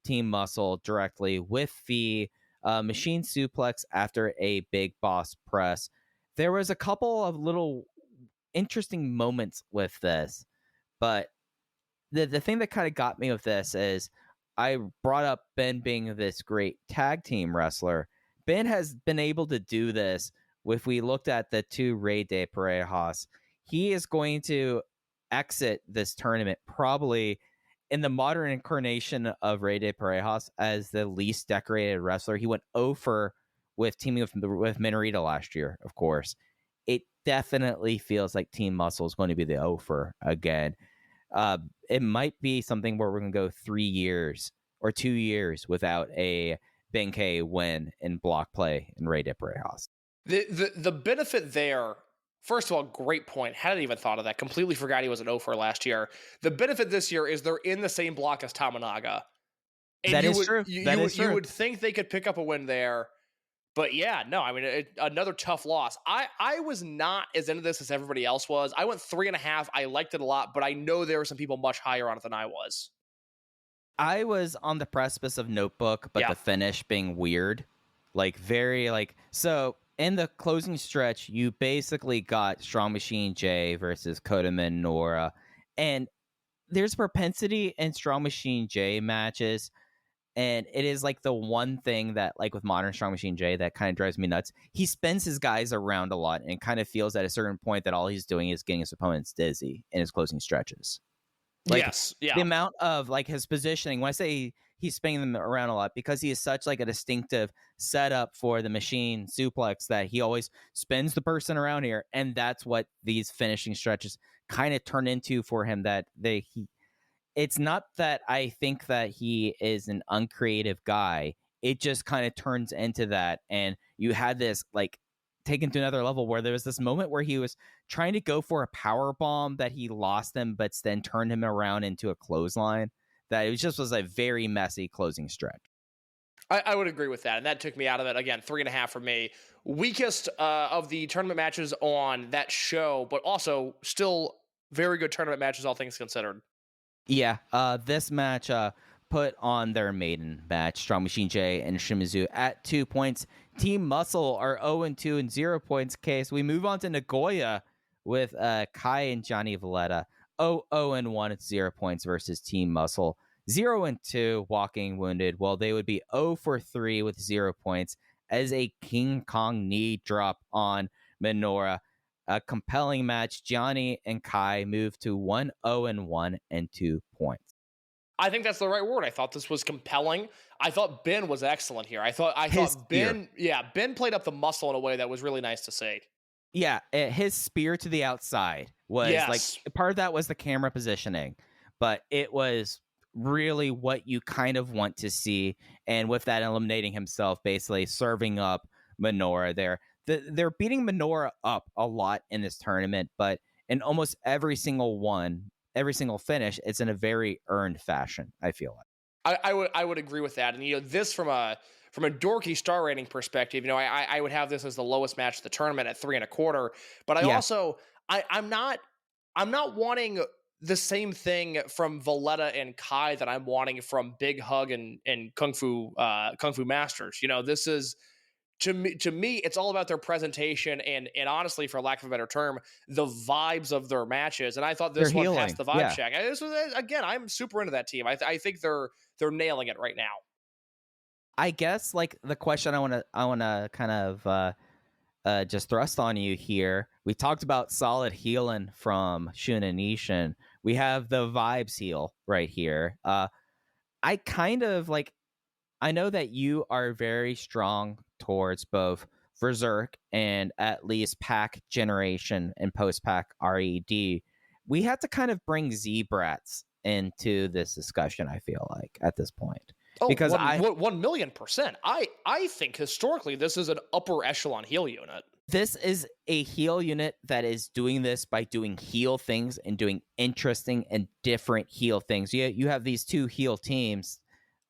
Team Muscle directly with the machine suplex after a Big Boss press. There was a couple of little interesting moments with this, but the thing that kind of got me with this is I brought up Ben being this great tag team wrestler. Ben has been able to do this. If we looked at the two Rey de Parejas, he is going to exit this tournament probably in the modern incarnation of Rey de Parejas as the least decorated wrestler. He went 0 with teaming with Minorita last year, of course. It definitely feels like Team Muscle is going to be the 0 again. It might be something where we're going to go 3 years or 2 years without a Benkei win in block play in Rey de Parejas. The benefit there, first of all, great point. Hadn't even thought of that. Completely forgot he was an 0 last year. The benefit this year is they're in the same block as Tamanaga. And That is true. You would think they could pick up a win there. But yeah, no, I mean, another tough loss. I was not as into this as everybody else was. I went 3.5. I liked it a lot, but I know there were some people much higher on it than I was. I was on the precipice of Notebook, but the finish being weird. Like, very, like... So, in the closing stretch, you basically got Strong Machine J versus Kodaman Nora. And there's propensity in Strong Machine J matches. And it is like the one thing that, like, with modern Strong Machine J that kind of drives me nuts. He spins his guys around a lot and kind of feels at a certain point that all he's doing is getting his opponents dizzy in his closing stretches. Like, yes, yeah. The amount of, like, his positioning, when I say he's spinning them around a lot, because he is such, like, a distinctive setup for the machine suplex that he always spins the person around here. And that's what these finishing stretches kind of turn into for him, that it's not that I think that he is an uncreative guy. It just kind of turns into that. And you had this, like, taken to another level where there was this moment where he was trying to go for a power bomb that he lost him, but then turned him around into a clothesline. That it was a very messy closing stretch. I would agree with that. And that took me out of it. Again, 3.5 for me. Weakest of the tournament matches on that show, but also still very good tournament matches, all things considered. Yeah, this match put on their maiden match, Strong Machine J and Shimizu at 2 points. Team Muscle are 0-2 and 0 points case. We move on to Nagoya with Kai and Johnny Valletta. 0-1 at 0 points versus Team Muscle. 0-2 walking wounded. Well, they would be 0-3 with 0 points as a King Kong knee drop on Minoura. A compelling match. Johnny and Kai move to 1-1 and 2 points. I think that's the right word. I thought this was compelling. I thought Ben was excellent here. I thought Ben played up the muscle in a way that was really nice to see. Yeah, his spear to the outside was like, part of that was the camera positioning, but it was really what you kind of want to see. And with that, eliminating himself, basically serving up Minoura there. They're beating Minoura up a lot in this tournament, but in almost every single finish, it's in a very earned fashion, I feel like. I would agree with that. And this from a dorky star rating perspective, I would have this as the lowest match of the tournament at 3.25. But I'm not wanting the same thing from Valletta and Kai that I'm wanting from Big Hug and Kung Fu Masters. You know, this is to me, it's all about their presentation and honestly, for lack of a better term, the vibes of their matches. And I thought They're this one healing. passed the vibe Yeah. check. This was, again, I'm super into that team. I think they're nailing it right now. I guess like the question I want to kind of just thrust on you here. We talked about solid healing from Shun and Ishin. We have the vibes heal right here. I kind of like, I know that you are very strong towards both Berserk and at least pack generation and post pack RED. We have to kind of bring Z-Brats into this discussion, I feel like, at this point. Oh, Because 1,000,000%. I think historically this is an upper echelon heal unit. this is a heal unit that is doing this by doing heal things and doing interesting and different heal things. You have these two heal teams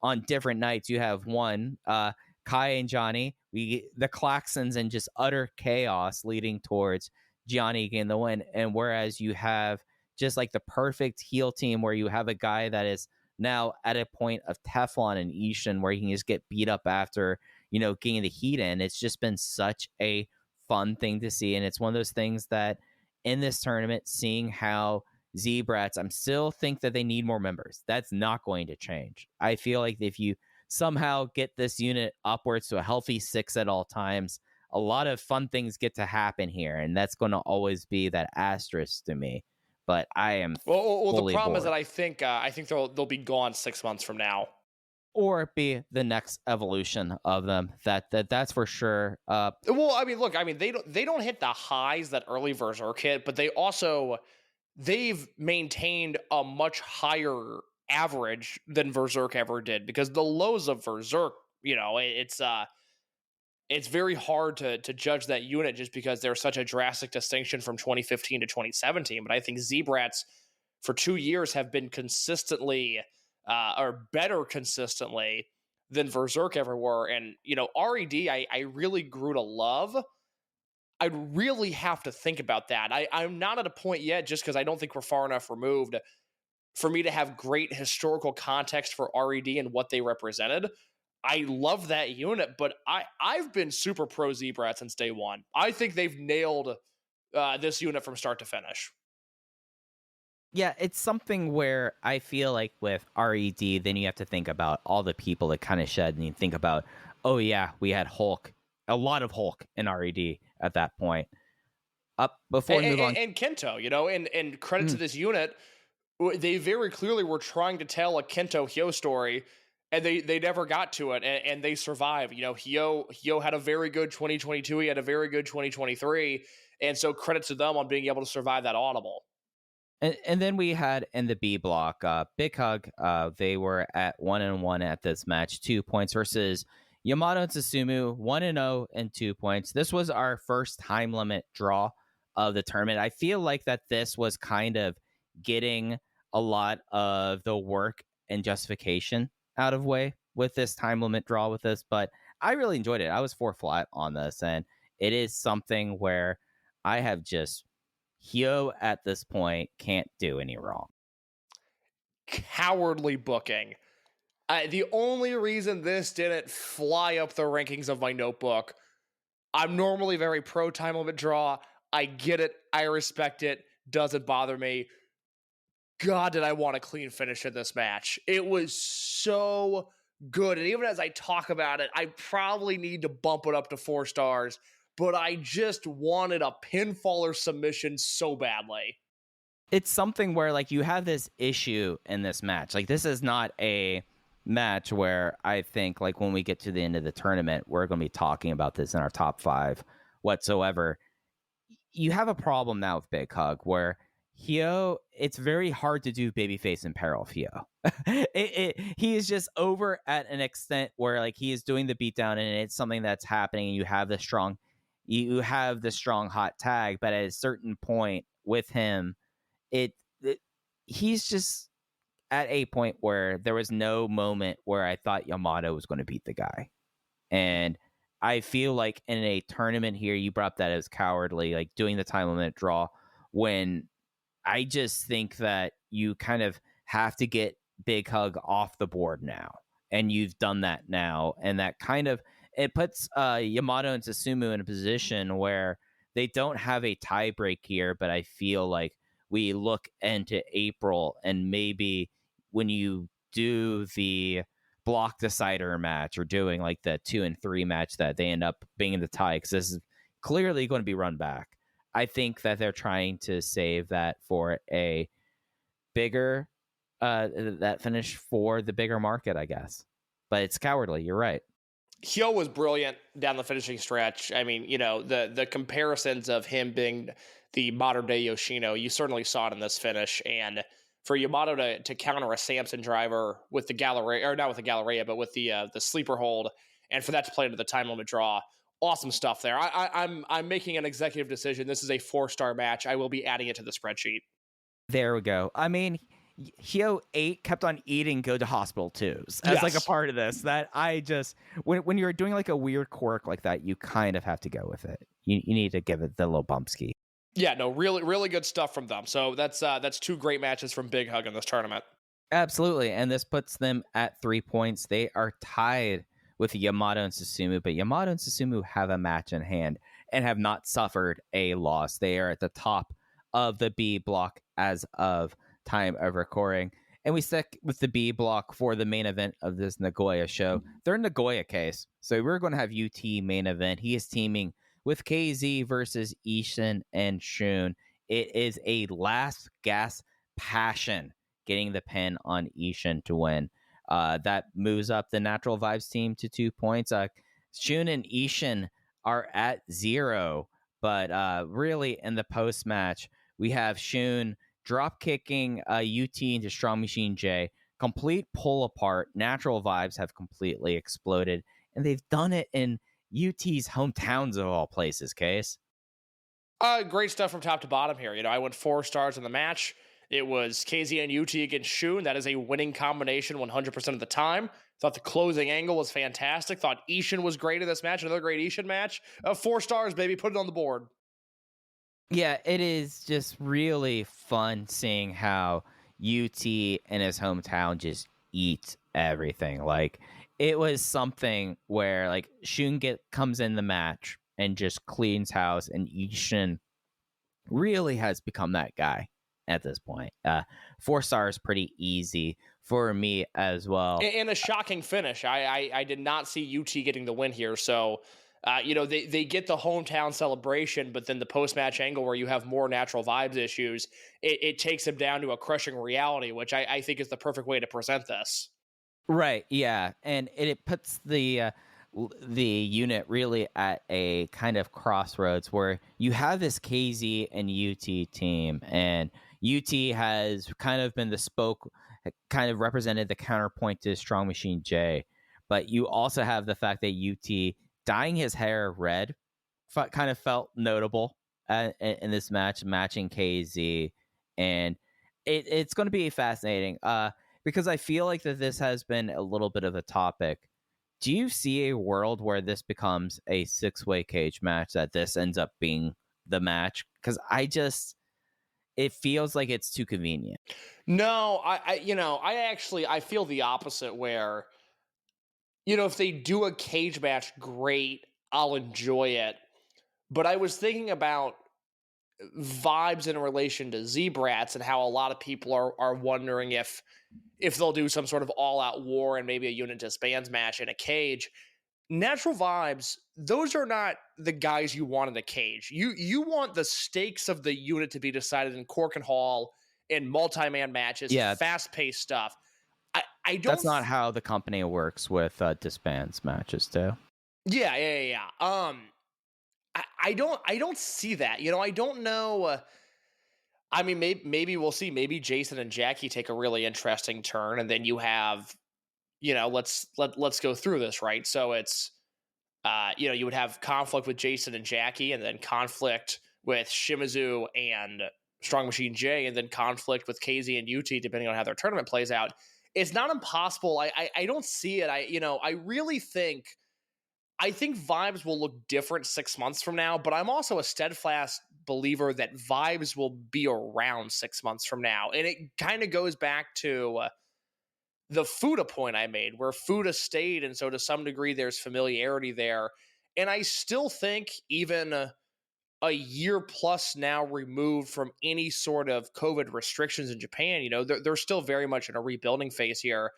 on different nights. You have one, Kai and Johnny, the Klaxons and just utter chaos leading towards Johnny getting the win. And whereas you have just like the perfect heal team where you have a guy that is now at a point of Teflon and Ishin where he can just get beat up after, getting the heat in. It's just been such a fun thing to see. And it's one of those things that in this tournament, seeing how Z-Brats, I'm still think that they need more members. That's not going to change. I feel like if you somehow get this unit upwards to a healthy 6 at all times, a lot of fun things get to happen here. And that's going to always be that asterisk to me. But I am well the problem is bored. that I think they'll be gone 6 months from now, or be the next evolution of them. That's for sure. well, I mean, look, I mean, they don't hit the highs that early Berserk hit, but they've maintained a much higher average than Berserk ever did, because the lows of Berserk, it's very hard to judge that unit just because there's such a drastic distinction from 2015 to 2017. But I think Z-Brats for 2 years have been consistently or better consistently than Berserk ever were. And, RED, I really grew to love. I'd really have to think about that. I'm not at a point yet, just because I don't think we're far enough removed for me to have great historical context for RED and what they represented. I love that unit, but I've been super pro Z-Brat since day one. I think they've nailed this unit from start to finish. Yeah, it's something where I feel like with RED, then you have to think about all the people that kind of shed, and you think about, oh yeah, we had Hulk, a lot of Hulk in RED at that point. Before we move on, and Kento, and credit to this unit, they very clearly were trying to tell a Kento Hyo story, and they never got to it, and they survived. Hyo had a very good 2022, he had a very good 2023, and so credit to them on being able to survive that audible. And then we had in the B block, Big Hug. They were at 1-1 at this match, 2 points versus Yamato and Susumu, 1-0 and 2 points. This was our first time limit draw of the tournament. I feel like that this was kind of getting a lot of the work and justification out of way with this time limit draw with this, but I really enjoyed it. I was 4 flat on this, and it is something where I have just Hyo at this point can't do any wrong. Cowardly booking. The only reason this didn't fly up the rankings of my notebook, I'm normally very pro time limit draw. I get it. I respect it. Doesn't bother me. God, did I want a clean finish in this match. It was so good. And even as I talk about it, I probably need to bump it up to 4 stars, but I just wanted a pinfall or submission so badly. It's something where, like, you have this issue in this match. Like, this is not a match where I think, like, when we get to the end of the tournament, we're going to be talking about this in our top 5 whatsoever. You have a problem now with Big Hug where Hyo, it's very hard to do babyface in peril of Hyo. He is just over at an extent where, like, he is doing the beatdown and it's something that's happening, and you have the strong hot tag, but at a certain point with him, he's just at a point where there was no moment where I thought Yamato was going to beat the guy. And I feel like in a tournament here, you brought up that as cowardly, like doing the time limit draw, when I just think that you kind of have to get Big Hug off the board now. And you've done that now. And that kind of, it puts Yamato and Susumu in a position where they don't have a tie break here, but I feel like we look into April and maybe when you do the block decider match or doing like the 2 and 3 match that they end up being in the tie, because this is clearly going to be run back. I think that they're trying to save that for a bigger that finish for the bigger market, I guess. But it's cowardly. You're right. Hyo was brilliant down the finishing stretch. I mean, the comparisons of him being the modern day Yoshino, you certainly saw it in this finish. And for Yamato to counter a Samson driver with the Galleria, or not with the Galleria, but with the sleeper hold, and for that to play into the time limit draw, awesome stuff there. I'm making an executive decision. This is a 4-star match. I will be adding it to the spreadsheet. There we go. I mean, Hyo kept on eating go to hospital twos as like a part of this. That I just when you're doing like a weird quirk like that, you kind of have to go with it. You need to give it the little bumpski. Yeah, no, really, really good stuff from them. So that's 2 great matches from Big Hug in this tournament. Absolutely, and this puts them at 3 points. They are tied with Yamato and Susumu, but Yamato and Susumu have a match in hand and have not suffered a loss. They are at the top of the B block as of time of recording, and we stick with the B block for the main event of this Nagoya show. They're in Nagoya case, so we're going to have UT main event. He is teaming with KZ versus Ishin and Shun. It is a last gas passion getting the pin on Ishin to win. That moves up the Natural Vibes team to 2 points. Shun and Ishin are at 0, but really in the post match we have Shun drop kicking UT into Strong Machine J, complete pull apart. Natural Vibes have completely exploded, and they've done it in UT's hometowns of all places. Case. Great stuff from top to bottom here. I went 4 stars in the match. It was KZ and UT against Shun. That is a winning combination 100% of the time. Thought the closing angle was fantastic. Thought Ishin was great in this match. Another great Ishin match. 4 stars, baby. Put it on the board. Yeah, it is just really fun seeing how UT in his hometown just eats everything. Like, it was something where like Shun comes in the match and just cleans house, and Ishin really has become that guy at this point. 4 stars pretty easy for me as well. And a shocking finish. I did not see UT getting the win here. So, they get the hometown celebration, but then the post-match angle where you have more Natural Vibes issues, it takes them down to a crushing reality, which I think is the perfect way to present this. Right, yeah. And it puts the unit really at a kind of crossroads where you have this KZ and UT team, and UT has kind of been the spoke, kind of represented the counterpoint to Strong Machine J. But you also have the fact that UT dyeing his hair red kind of felt notable in this match, matching KZ. And it's going to be fascinating because I feel like that this has been a little bit of a topic. Do you see a world where this becomes a 6-way cage match, that this ends up being the match? Because it feels like it's too convenient. No, I feel the opposite where, if they do a cage match, great, I'll enjoy it. But I was thinking about vibes in relation to Z-Brats and how a lot of people are wondering if they'll do some sort of all-out war and maybe a unit disbands match in a cage. Natural Vibes, those are not the guys you want in a cage. You want the stakes of the unit to be decided in Cork and Hall, in multi-man matches, fast-paced stuff. I don't. That's not how the company works with disbands matches, too. Yeah. I don't see that. I don't know. I mean, maybe we'll see. Maybe Jason and Jacky take a really interesting turn, and then you have, let's go through this, right? So it's, you would have conflict with Jason and Jacky, and then conflict with Shimizu and Strong Machine J, and then conflict with KZ and UT, depending on how their tournament plays out. It's not impossible. I don't see it. I really think Vibes will look different 6 months from now, but I'm also a steadfast believer that vibes will be around 6 months from now. And it kind of goes back to the Fuda point I made, where Fuda stayed, and so to some degree there's familiarity there. And I still think even a year plus now removed from any sort of COVID restrictions in Japan, they're still very much in a rebuilding phase here.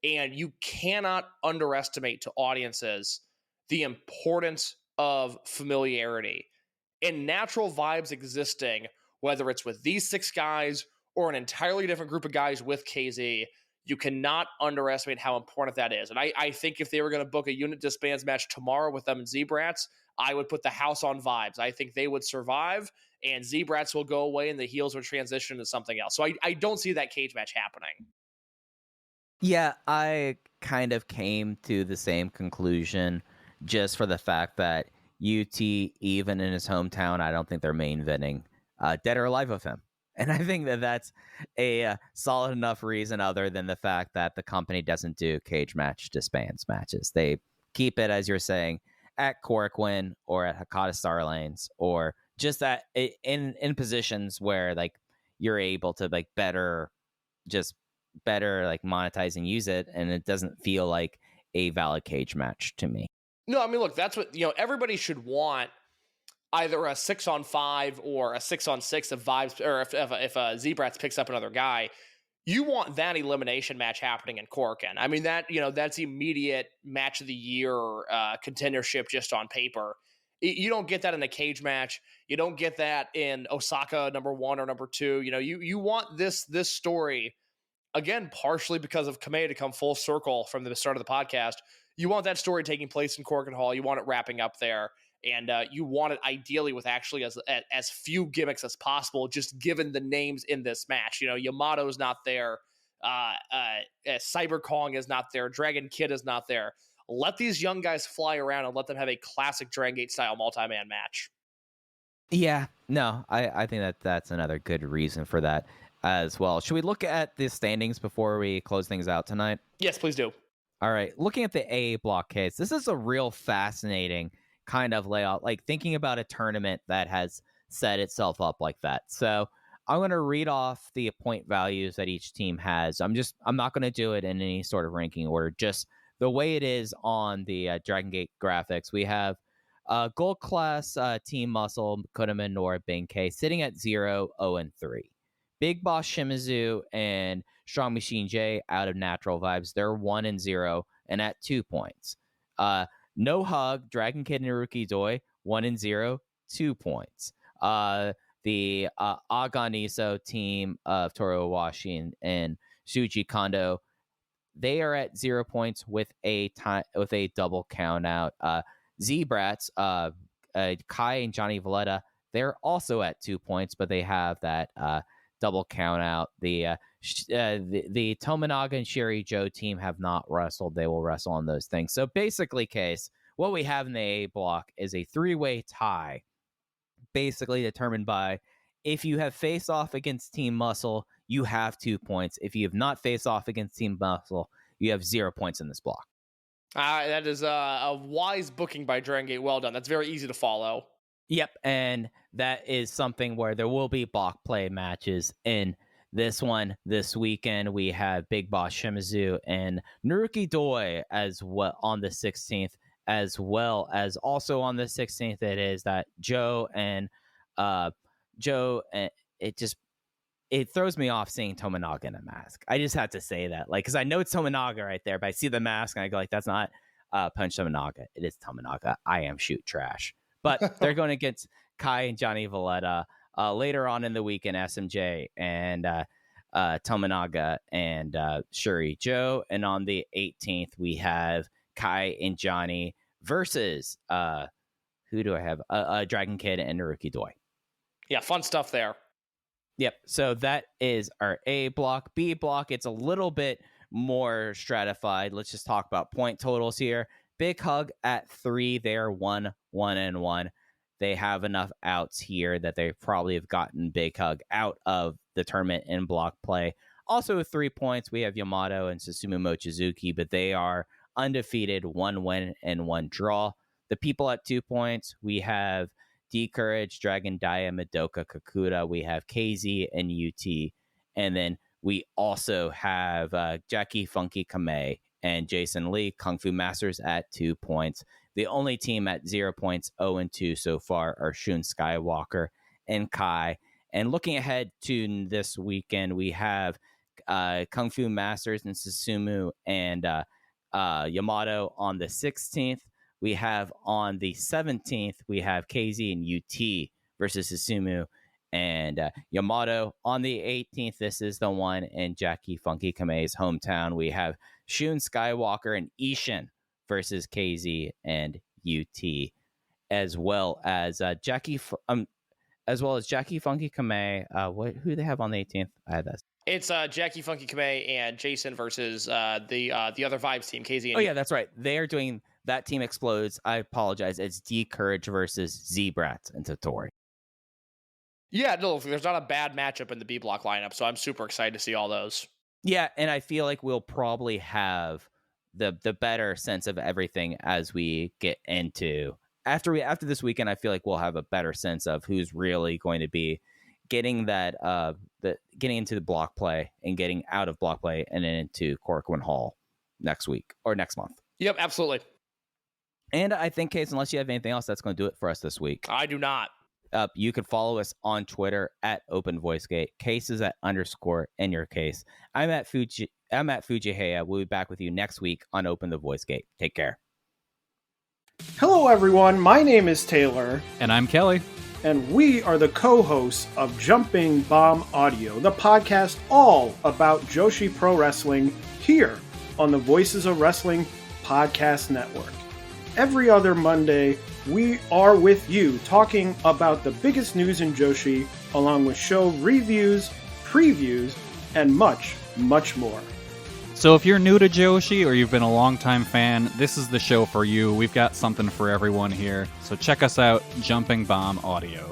And you cannot underestimate to audiences the importance of familiarity and natural vibes existing, whether it's with these 6 guys or an entirely different group of guys with KZ. You cannot underestimate how important that is. And I think if they were going to book a unit disbands match tomorrow with them and Z-Brats, I would put the house on vibes. I think they would survive, and Z-Brats will go away, and the heels would transition to something else. So I don't see that cage match happening. Yeah, I kind of came to the same conclusion just for the fact that UT, even in his hometown, I don't think they're main eventing Dead or Alive with him. And I think that that's a solid enough reason, other than the fact that the company doesn't do cage match disbands matches. They keep it, as you're saying, at Korakuen or at Hakata Star Lanes, or just that in positions where like you're able to like better like monetize and use it, and it doesn't feel like a valid cage match to me. No, I mean, look, that's what, everybody should want. Either a 6-on-5 or a 6-on-6 of vibes, or if Z-Brats picks up another guy, you want that elimination match happening in Korakuen. I mean, that's immediate match of the year contendership just on paper. You don't get that in a cage match. You don't get that in Osaka number 1 or number 2. You want this story, again, partially because of Kamei to come full circle from the start of the podcast. You want that story taking place in Korakuen Hall. You want it wrapping up there. And you want it ideally with actually as few gimmicks as possible, just given the names in this match. Yamato's not there. Cyber Kong is not there. Dragon Kid is not there. Let these young guys fly around and let them have a classic Dragongate style multi-man match. Yeah, no, I think that's another good reason for that as well. Should we look at the standings before we close things out tonight? Yes, please do. All right, looking at the A block case, this is a real fascinating kind of layout, like thinking about a tournament that has set itself up like that. So I'm going to read off the point values that each team has. I'm not going to do it in any sort of ranking order, just the way it is on the Dragongate graphics. We have Gold Class Team Muscle, Kodama Nora Benkei sitting at 0-0-3. Big Boss Shimizu and Strong Machine J out of Natural Vibes, they're 1-0 and at 2 points. No Hug, Dragon Kid and Naruki Doi, 1-0, 2 points. The Aganiso team of Toru Owashi and Shuji Kondo, they are at 0 points with a double count out. Z-Brats, Kai and Johnny Valletta, they're also at 2 points, but they have that double count out. The Tominaga and Sherry Joe team have not wrestled. They will wrestle on those things. So basically, Case, what we have in the A block is a 3-way tie, basically determined by if you have faced off against Team Muscle, you have 2 points. If you have not faced off against Team Muscle, you have 0 points in this block. That is a wise booking by Dragongate. Well done. That's very easy to follow. Yep, and that is something where there will be block play matches in this one this weekend. We have Big Boss Shimizu and Naruki Doi as well on the 16th, as well as also on the 16th. It is that Joe and it throws me off seeing Tominaga in a mask. I just have to say that, like, because I know it's Tominaga right there, but I see the mask and I go like, that's not Punch Tominaga. It is Tominaga. I am shoot trash. But they're going against Kai and Johnny Valletta later on in the week in SMJ and Tominaga and Shuri Joe. And on the 18th, we have Kai and Johnny versus who do I have? Dragon Kid and Naruki Doi. Yeah, fun stuff there. Yep. So that is our A block. B block, it's a little bit more stratified. Let's just talk about point totals here. Big Hug at 3. They're 1-1-1. They have enough outs here that they probably have gotten Big Hug out of the tournament in block play. Also with 3 points, we have Yamato and Susumu Mochizuki, but they are undefeated, 1 win and 1 draw. The people at 2 points, we have D Courage, Dragon Dia, Madoka, Kakuta. We have KZ and UT. And then we also have Jacky, Funky, Kamei, and Jason Lee, Kung Fu Masters at 2 points. The only team at 0 points, 0-2 so far, are Shun Skywalker and Kai. And looking ahead to this weekend, we have Kung Fu Masters and Susumu and Yamato on the 16th. We have on the 17th, we have KZ and UT versus Susumu and Yamato. On the 18th, this is the one in Jacky Funky Kamei's hometown. We have Shun Skywalker and Ishin versus KZ and UT, as well as Jacky Funky Kamei. Who do they have on the 18th? I had that. It's Jacky Funky Kamei and Jason versus the other Vibes team, KZ. And oh yeah, that's right. They are doing that team explodes. I apologize. It's D Courage versus Z-Brats and Totori. Yeah, no, there's not a bad matchup in the B block lineup, so I'm super excited to see all those. Yeah, and I feel like we'll probably have the better sense of everything as we get into after this weekend. I feel like we'll have a better sense of who's really going to be getting that getting into the block play and getting out of block play and then into Korakuen Hall next week or next month. Yep, absolutely. And I think, Case, unless you have anything else, that's going to do it for us this week. I do not. You can follow us on Twitter at OpenVoiceGate. Case is at _ in your case. I'm at Fujiheya. We'll be back with you next week on Open the Voice Gate. Take care. Hello, everyone. My name is Taylor. And I'm Kelly. And we are the co-hosts of Jumping Bomb Audio, the podcast all about Joshi Pro Wrestling here on the Voices of Wrestling Podcast Network. Every other Monday, we are with you talking about the biggest news in Joshi, along with show reviews, previews, and much, much more. So if you're new to Joshi or you've been a longtime fan, this is the show for you. We've got something for everyone here. So check us out, Jumping Bomb Audio.